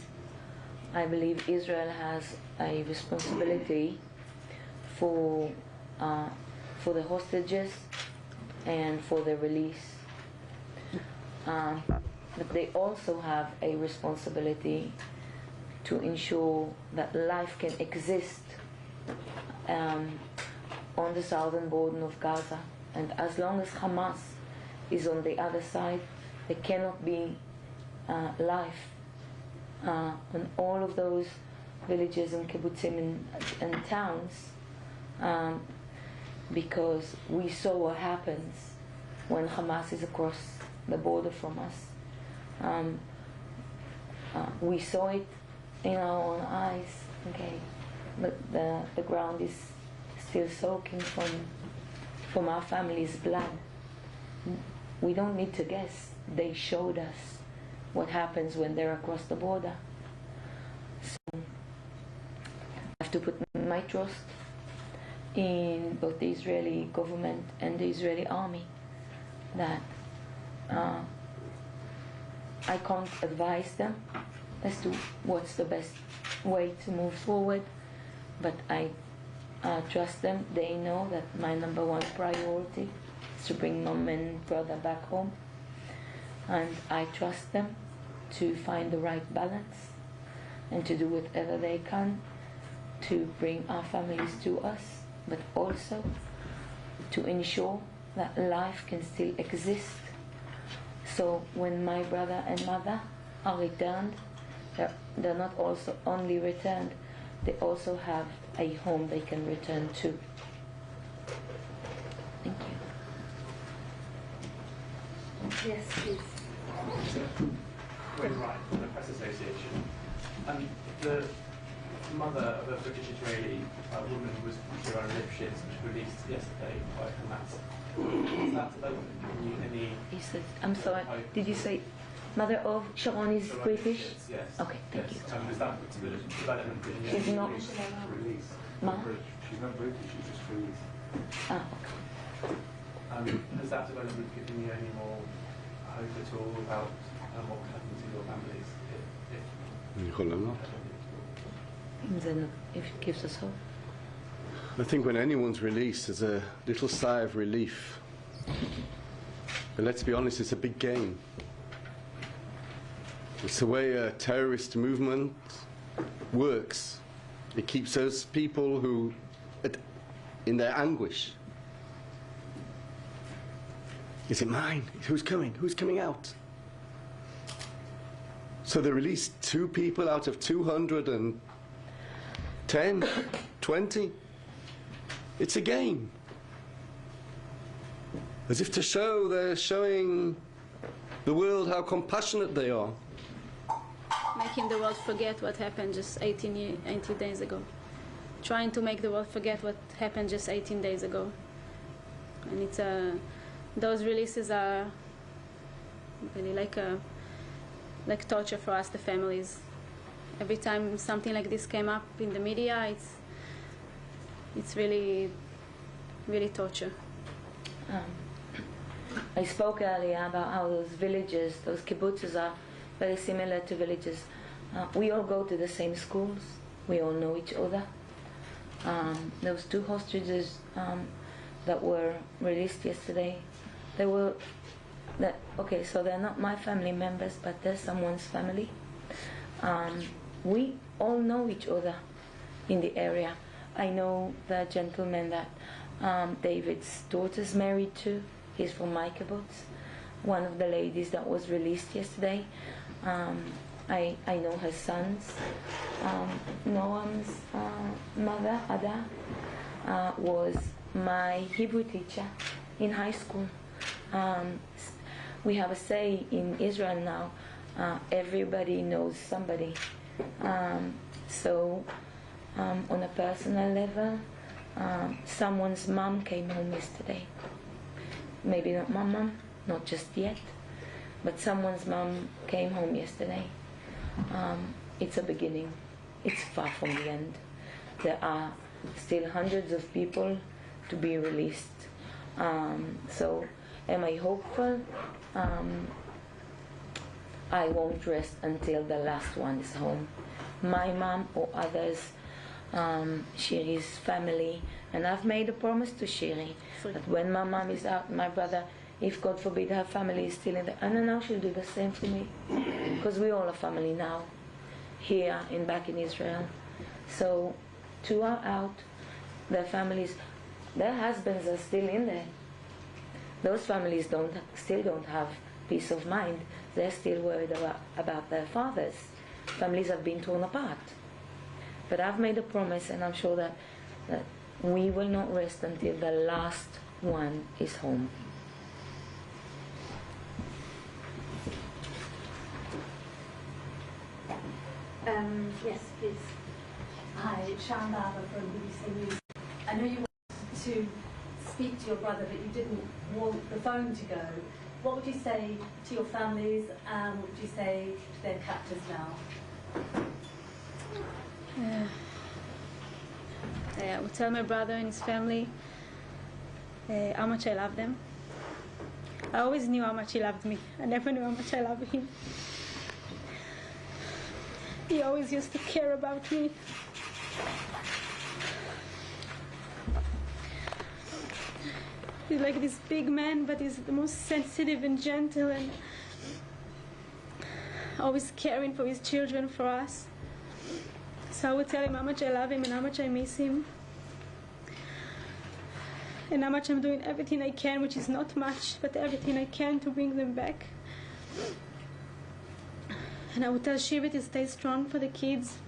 I believe Israel has a responsibility for the hostages and for their release. But they also have a responsibility to ensure that life can exist on the southern border of Gaza. And as long as Hamas is on the other side, there cannot be life on all of those villages and kibbutzim and towns, because we saw what happens when Hamas is across the border from us. We saw it in our own eyes, okay, but the ground is still soaking from our family's blood. We don't need to guess. They showed us what happens when they're across the border. So I have to put my trust in both the Israeli government and the Israeli army, that I can't advise them as to what's the best way to move forward, but I trust them. They know that my number one priority is to bring mom and brother back home, and I trust them to find the right balance and to do whatever they can to bring our families to us, but also to ensure that life can still exist. So when my brother and mother are returned, they're not also only returned, they also have a home they can return to. Thank you. Yes, please. When right from the Press Association. The mother of a British-Israeli woman was Sharone Lifschitz, which was released yesterday by Hamas. Has that development given you any... He says, I'm sorry, did you say mother of Sharone is Sharone British? Lifshitz, yes. Okay, thank you. Is that development given you She's any... not... Release. Ma? She's not British, she's just released. Ah, okay. Has that development given you any more hope at all about what would happen to your families Then if it gives us hope. I think when anyone's released, there's a little sigh of relief. But let's be honest, it's a big game. It's the way a terrorist movement works. It keeps those people who, in their anguish. Is it mine? Who's coming? Who's coming out? So they released 2 people out of 210, 20. It's a game. As if to show, they're showing the world how compassionate they are. Making the world forget what happened just 18 days ago. Trying to make the world forget what happened just 18 days ago. And it's those releases are really like torture for us, the families. Every time something like this came up in the media, it's really, really torture. I spoke earlier about how those villages, those kibbutzes are very similar to villages. We all go to the same schools. We all know each other. Those 2 hostages that were released yesterday, okay, so they're not my family members, but they're someone's family. We all know each other in the area. I know the gentleman that David's daughter's married to. He's from my kibbutz. One of the ladies that was released yesterday, I know her sons. Noam's mother, Ada, was my Hebrew teacher in high school. We have a say in Israel now, everybody knows somebody. So on a personal level, someone's mom came home yesterday. Maybe not my mom, not just yet, but someone's mom came home yesterday. It's a beginning. It's far from the end. There are still hundreds of people to be released. So am I hopeful? I won't rest until the last one is home. My mom or others, Shiri's family, and I've made a promise to Shiri that when my mom is out, my brother, if God forbid her family is still in the, and now she'll do the same for me, because we all are family now, here and back in Israel. So 2 are out, their families, their husbands are still in there. Those families still don't have peace of mind. They're still worried about their fathers. Families have been torn apart. But I've made a promise, and I'm sure that we will not rest until the last one is home. Yes, please. Hi, Sharone from BBC News. I know you wanted to speak to your brother, but you didn't want the phone to go. What would you say to your families, and what would you say to their captors now? I would tell my brother and his family how much I love them. I always knew how much he loved me. I never knew how much I loved him. He always used to care about me. He's like this big man, but he's the most sensitive and gentle and always caring for his children, for us. So I would tell him how much I love him and how much I miss him. And how much I'm doing everything I can, which is not much, but everything I can to bring them back. And I would tell Shiva to stay strong for the kids.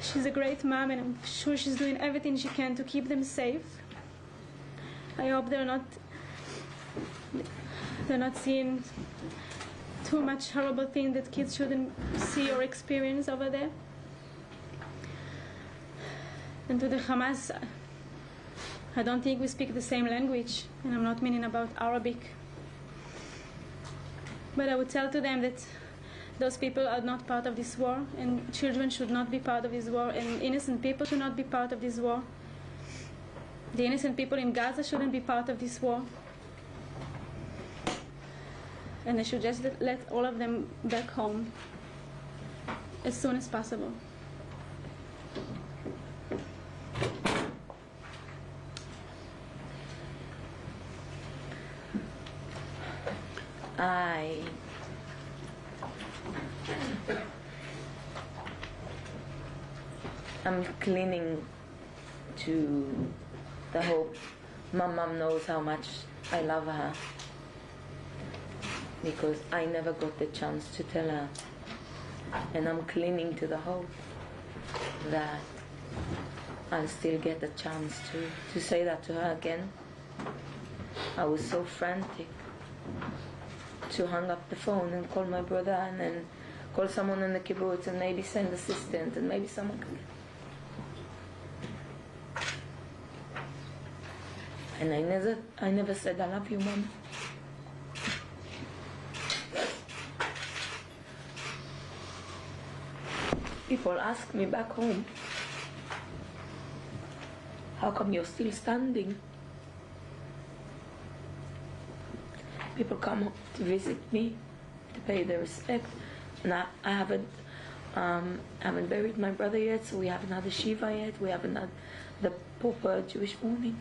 She's a great mom, and I'm sure she's doing everything she can to keep them safe. I hope they're not seeing too much horrible things that kids shouldn't see or experience over there. And to the Hamas, I don't think we speak the same language, and I'm not meaning about Arabic. But I would tell to them that those people are not part of this war, and children should not be part of this war, and innocent people should not be part of this war. The innocent people in Gaza shouldn't be part of this war. And they should just let all of them back home as soon as possible. I'm clinging to the hope. My mom knows how much I love her, because I never got the chance to tell her. And I'm clinging to the hope that I'll still get the chance to say that to her again. I was so frantic to hang up the phone and call my brother and then call someone in the kibbutz and maybe send assistant and maybe someone could. And I never said I love you, Mom. People ask me back home, how come you're still standing? People come to visit me, to pay their respect, and I haven't buried my brother yet, so we haven't had the Shiva yet, we haven't had the proper Jewish mourning.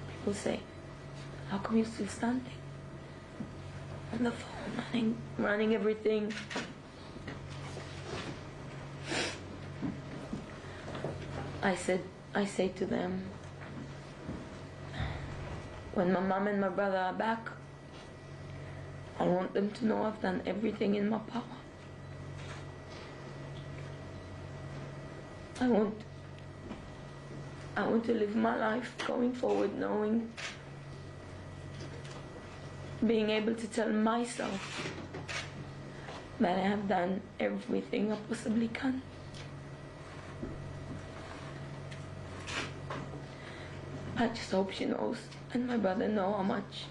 People say, how come you're still standing? On the phone, running everything. I say to them, when my mom and my brother are back, I want them to know I've done everything in my power. I want to live my life going forward knowing, being able to tell myself that I have done everything I possibly can. I just hope she knows, and my brother know how much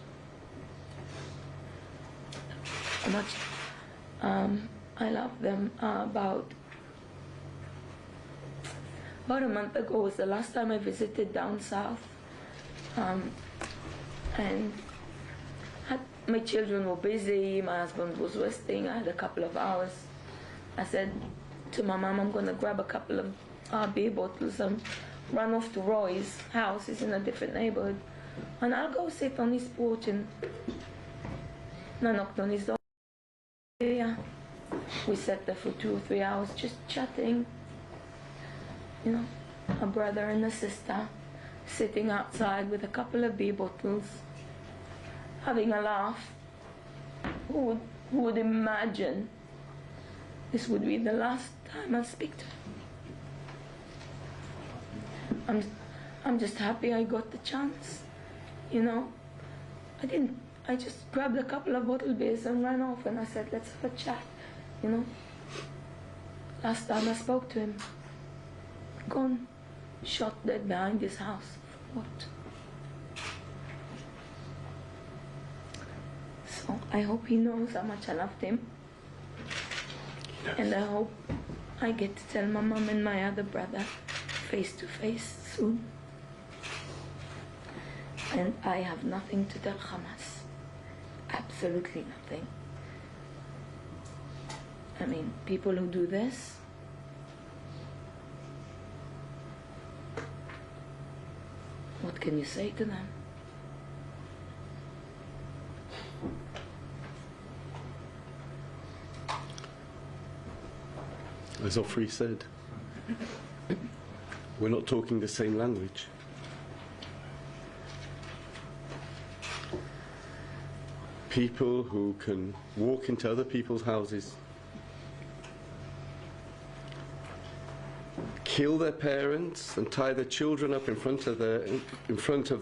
I love them. About a month ago was the last time I visited down south, and my children were busy, my husband was resting, I had a couple of hours. I said to my mom, I'm going to grab a couple of beer bottles and run off to Roy's house. He's in a different neighborhood, and I'll go sit on his porch. And I knocked on his door. Yeah, we sat there for 2 or 3 hours just chatting. You know, a brother and a sister sitting outside with a couple of beer bottles, having a laugh. Who would imagine this would be the last time I speak to him? I'm just happy I got the chance, you know. I just grabbed a couple of bottle beers and ran off, and I said, let's have a chat, you know. Last time I spoke to him, gone, shot dead behind his house. What? So I hope he knows how much I loved him. Yes. And I hope I get to tell my mom and my other brother face to face soon. And I have nothing to tell Hamas. Absolutely nothing. I mean, people who do this, what can you say to them? As Ofri said, we're not talking the same language. People who can walk into other people's houses, kill their parents and tie their children up in front of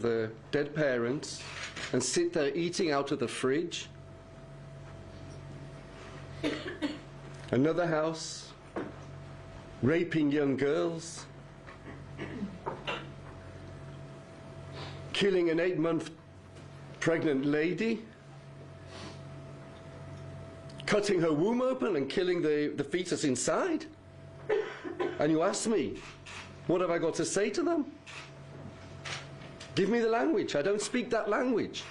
their dead parents, and sit there eating out of the fridge. Another house, raping young girls. killing an 8-month pregnant lady, cutting her womb open and killing the fetus inside. And you ask me, what have I got to say to them? Give me the language. I don't speak that language.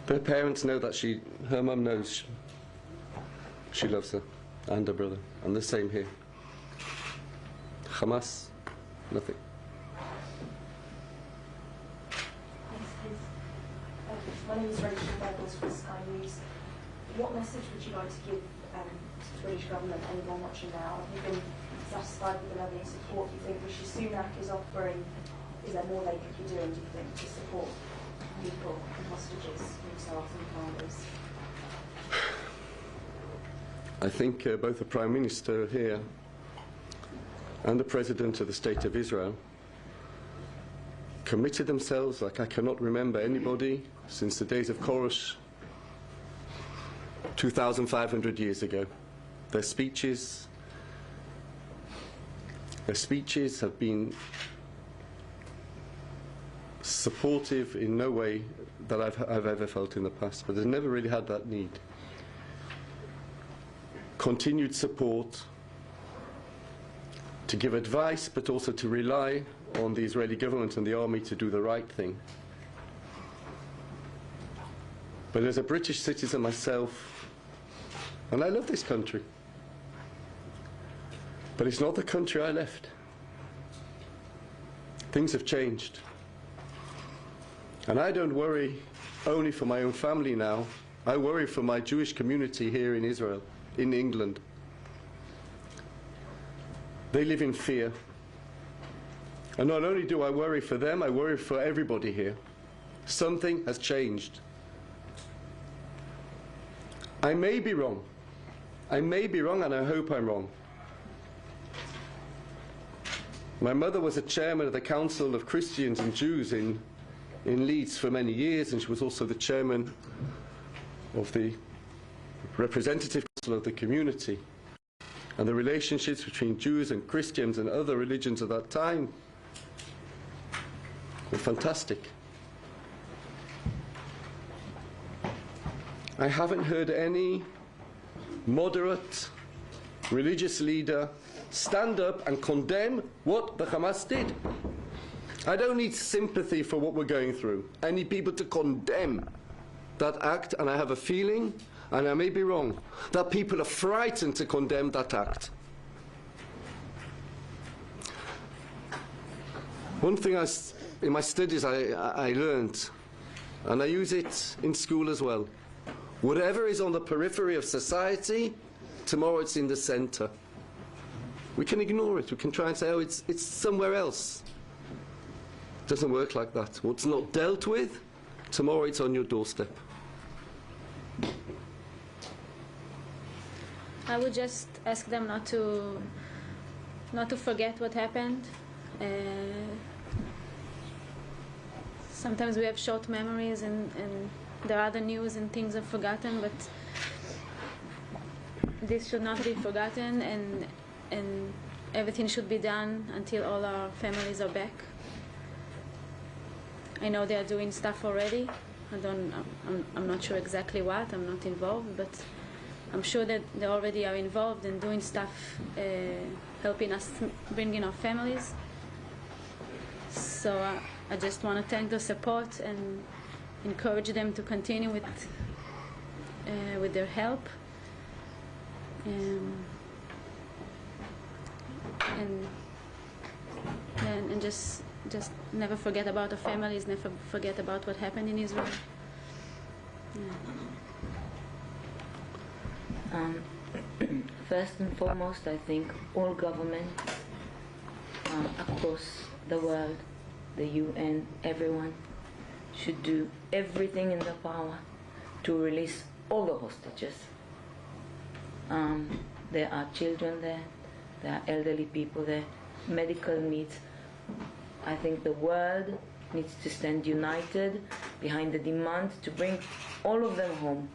Her parents know that her mum knows she loves her and her brother, and the same here. Hamas, nothing. My name is Rachel Beggles from Sky News. What message would you like to give to the British government, anyone watching now? Have you been satisfied with the level of support you think Rishi Sunak is offering? Is there more they could be doing, do you think, to support people and hostages, themselves and families? I think both the Prime Minister here and the President of the State of Israel committed themselves like I cannot remember anybody since the days of Koresh 2,500 years ago. Their speeches have been supportive in no way that I've ever felt in the past, but they've never really had that need. Continued support to give advice, but also to rely on the Israeli government and the army to do the right thing. But as a British citizen myself, and I love this country, but it's not the country I left. Things have changed. And I don't worry only for my own family now. I worry for my Jewish community here in Israel, in England. They live in fear. And not only do I worry for them, I worry for everybody here. Something has changed. I may be wrong. I may be wrong, and I hope I'm wrong. My mother was a chairman of the Council of Christians and Jews in Leeds for many years, and she was also the chairman of the representative council of the community. And the relationships between Jews and Christians and other religions at that time were fantastic. I haven't heard any moderate religious leader stand up and condemn what the Hamas did. I don't need sympathy for what we're going through. I need people to condemn that act, and I have a feeling, and I may be wrong, that people are frightened to condemn that act. One thing in my studies I learned, and I use it in school as well, whatever is on the periphery of society, tomorrow it's in the center. We can ignore it. We can try and say, oh, it's somewhere else. It doesn't work like that. What's not dealt with, tomorrow it's on your doorstep. I would just ask them not to forget what happened. Sometimes we have short memories, and there are other news and things are forgotten, but this should not be forgotten, and everything should be done until all our families are back. I know they are doing stuff already. I'm not sure exactly what. I'm not involved, but I'm sure that they already are involved in doing stuff, helping us bring in our families. So I just want to thank the support and encourage them to continue with their help. And just never forget about the families, never forget about what happened in Israel. First and foremost, I think all governments across the world, the UN, everyone, should do everything in their power to release all the hostages. There are children there, there are elderly people there, medical needs. I think the world needs to stand united behind the demand to bring all of them home.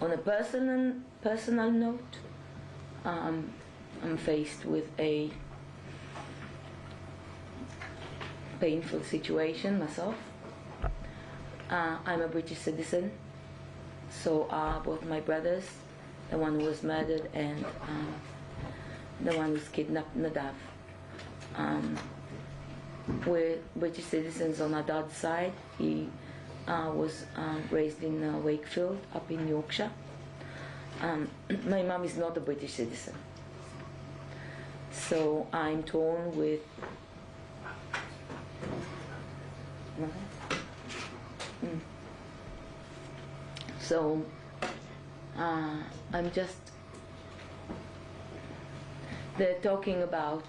On a personal note, I'm faced with a painful situation myself. I'm a British citizen, so are both my brothers, the one who was murdered and the one who's kidnapped, Nadav. We're British citizens on our dad's side. He was raised in Wakefield, up in Yorkshire. My mom is not a British citizen. So I'm torn with So I'm just, they're talking about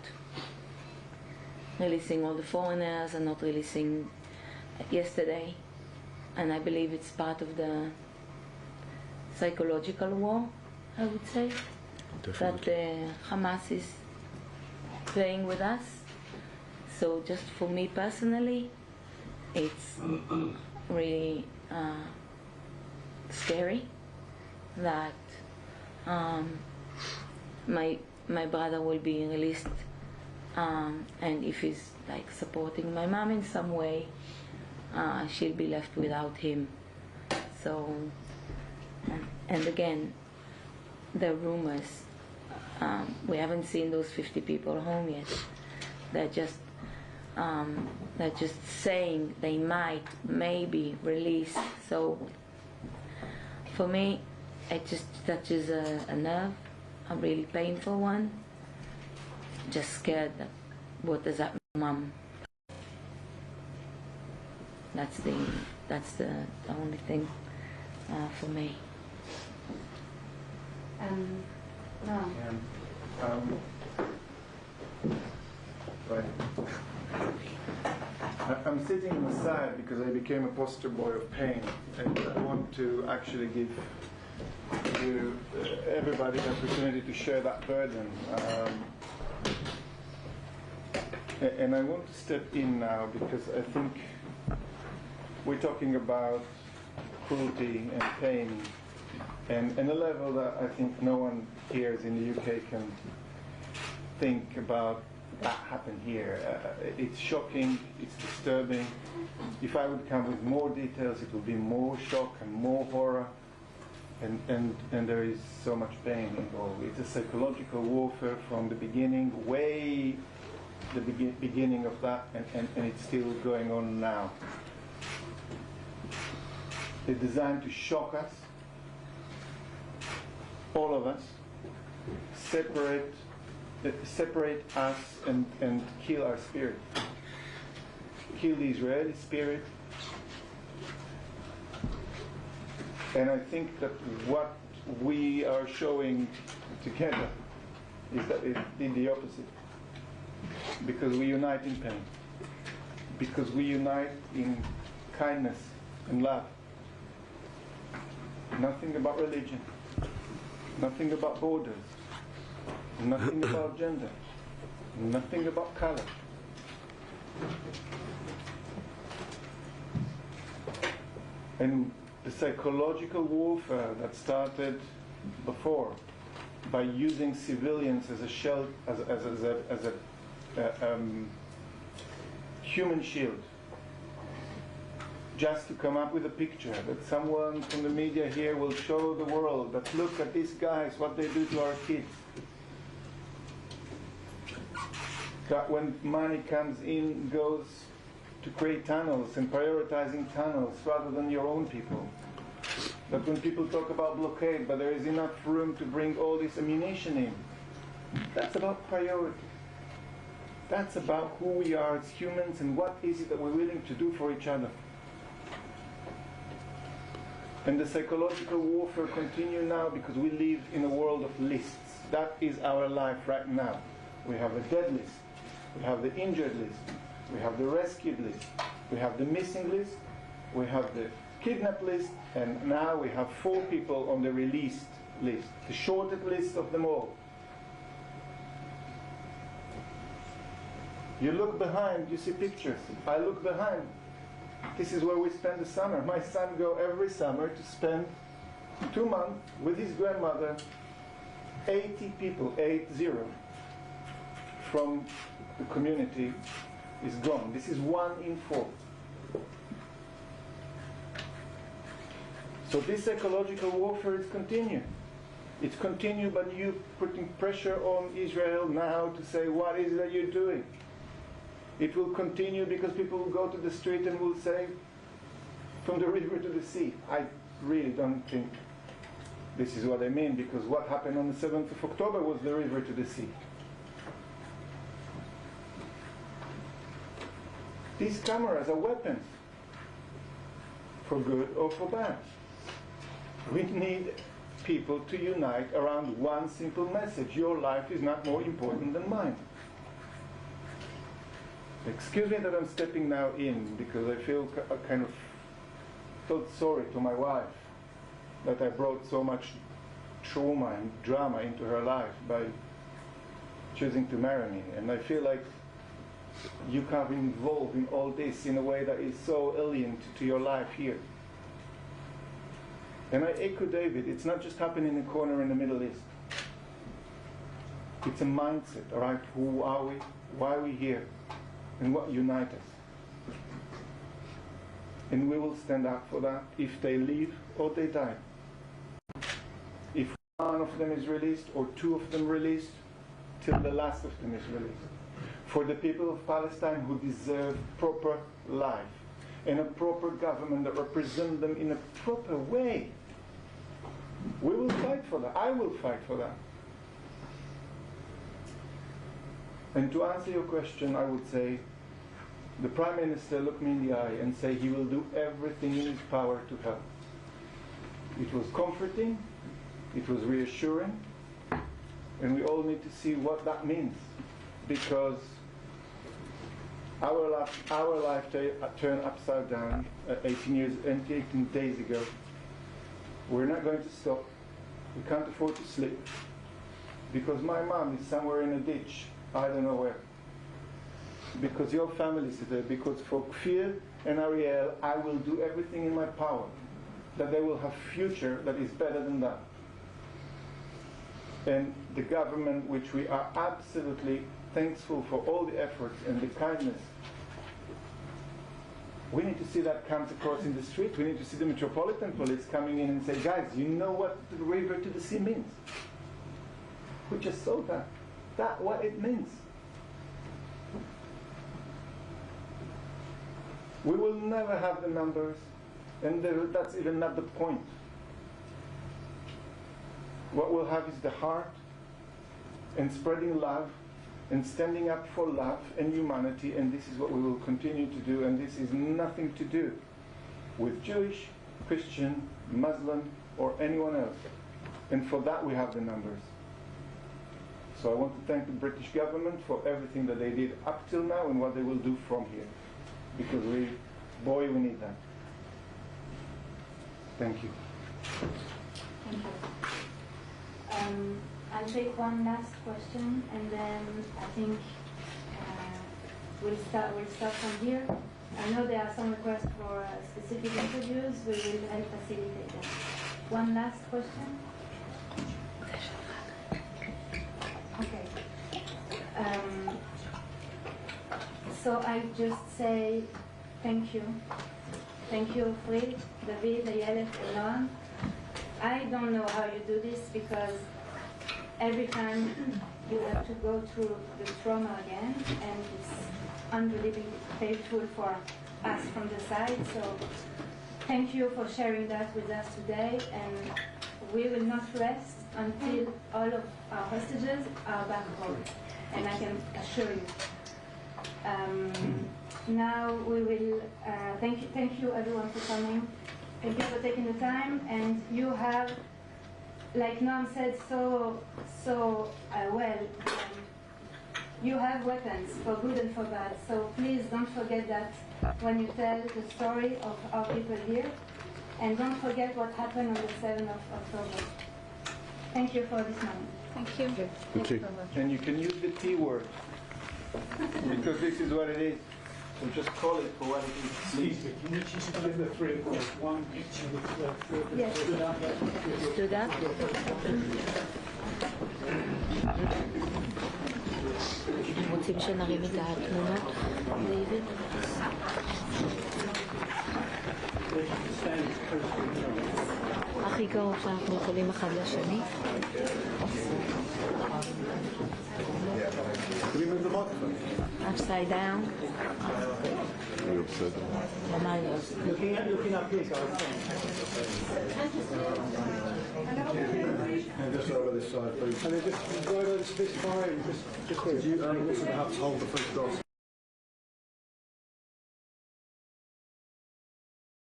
releasing all the foreigners and not releasing yesterday, and I believe it's part of the psychological war, I would say. Definitely. That Hamas is playing with us. So just for me personally, it's really scary that my brother will be released, and if he's like supporting my mom in some way, she'll be left without him. So, and again, the rumors, we haven't seen those 50 people home yet. They're just saying they might, maybe release. So for me, it just touches a nerve, a really painful one. Just scared that what does that mean, Mom? That's the only thing for me. No. Right. I'm sitting on the side because I became a poster boy of pain, and I want to actually give you, everybody the opportunity to share that burden. And I want to step in now because I think we're talking about cruelty and pain, and a level that I think no one here in the UK can think about that happened here. It's shocking, it's disturbing. If I would come with more details, it would be more shock and more horror, and there is so much pain involved. It's a psychological warfare from the beginning, way the beginning of that, and it's still going on now. It's designed to shock us, all of us, separate us and kill our spirit. Kill the Israeli spirit. And I think that what we are showing together is that it did the opposite. Because we unite in pain. Because we unite in kindness and love. Nothing about religion. Nothing about borders. Nothing about gender. Nothing about color. And the psychological warfare that started before by using civilians as a shield, as a human shield, just to come up with a picture that someone from the media here will show the world that look at these guys, what they do to our kids. That when money comes in, goes to create tunnels and prioritizing tunnels rather than your own people. That when people talk about blockade, but there is enough room to bring all this ammunition in. That's about priority. That's about who we are as humans and what is it that we're willing to do for each other. And the psychological warfare continues now because we live in a world of lists. That is our life right now. We have a dead list. We have the injured list. We have the rescued list. We have the missing list. We have the kidnap list. And now we have 4 people on the released list. The shortest list of them all. You look behind, you see pictures. I look behind. This is where we spend the summer. My son goes every summer to spend 2 months, with his grandmother, 80 people, 80, from the community is gone. This is 1 in 4. So this psychological warfare is continuing. It's continued by you putting pressure on Israel now to say, what is it that you're doing? It will continue because people will go to the street and will say, from the river to the sea. I really don't think this is what I mean, because what happened on the 7th of October was the river to the sea. These cameras are weapons, for good or for bad. We need people to unite around one simple message. Your life is not more important than mine. Excuse me that I'm stepping now in, because I feel kind of felt sorry to my wife that I brought so much trauma and drama into her life by choosing to marry me. And I feel like you can't be involved in all this in a way that is so alien to your life here. And I echo David, it's not just happening in a corner in the Middle East. It's a mindset, all right? Who are we? Why are we here? And what unites us? And we will stand up for that if they leave or they die. If one of them is released or 2 of them released, till the last of them is released. For the people of Palestine who deserve proper life and a proper government that represents them in a proper way. We will fight for that. I will fight for that. And to answer your question, I would say, the Prime Minister looked me in the eye and said he will do everything in his power to help. It was comforting, it was reassuring, and we all need to see what that means, because our life turned upside down 18 days ago. We're not going to stop. We can't afford to sleep, because my mom is somewhere in a ditch, I don't know where. Because your family is there, because for Kfir and Ariel, I will do everything in my power that they will have future that is better than that. And the government, which we are absolutely thankful for all the efforts and the kindness, we need to see that comes across in the street. We need to see the Metropolitan Police coming in and say, guys, you know what the river to the sea means? We just saw that. That's what it means. We will never have the numbers, and that's even not the point. What we'll have is the heart, and spreading love, and standing up for love and humanity, and this is what we will continue to do, and this is nothing to do with Jewish, Christian, Muslim, or anyone else. And for that we have the numbers. So I want to thank the British government for everything that they did up till now and what they will do from here. Because we need that. Thank you. Thank you. I'll take one last question, and then I think we'll start from here. I know there are some requests for specific interviews. We will help facilitate them. One last question. Okay. So I just say thank you. Thank you, Fred, David, Ayelet, and Noam. I don't know how you do this, because every time you have to go through the trauma again, and it's unbelievably painful for us from the side. So thank you for sharing that with us today, and we will not rest until all of our hostages are back home, and I can assure you. Now we will thank you everyone for coming. Thank you for taking the time, and you have, like Noam said so well, you have weapons for good and for bad. So please don't forget that when you tell the story of our people here, and don't forget what happened on the 7th of October. Thank you for this moment. Thank you. Thank you. And you can use the T word, because this is what it is. So just call it for what it is. Excuse me, can you just give the three of us one picture with the three of us? Yes. Stood up. רוצים שנרים את התמונות, דיוויד? הכי קרוב שאנחנו יכולים אחד לשני. Upside down. Looking up here, guys. And just over this side, please. And then just right over to this fire and just Could you also perhaps hold the first glass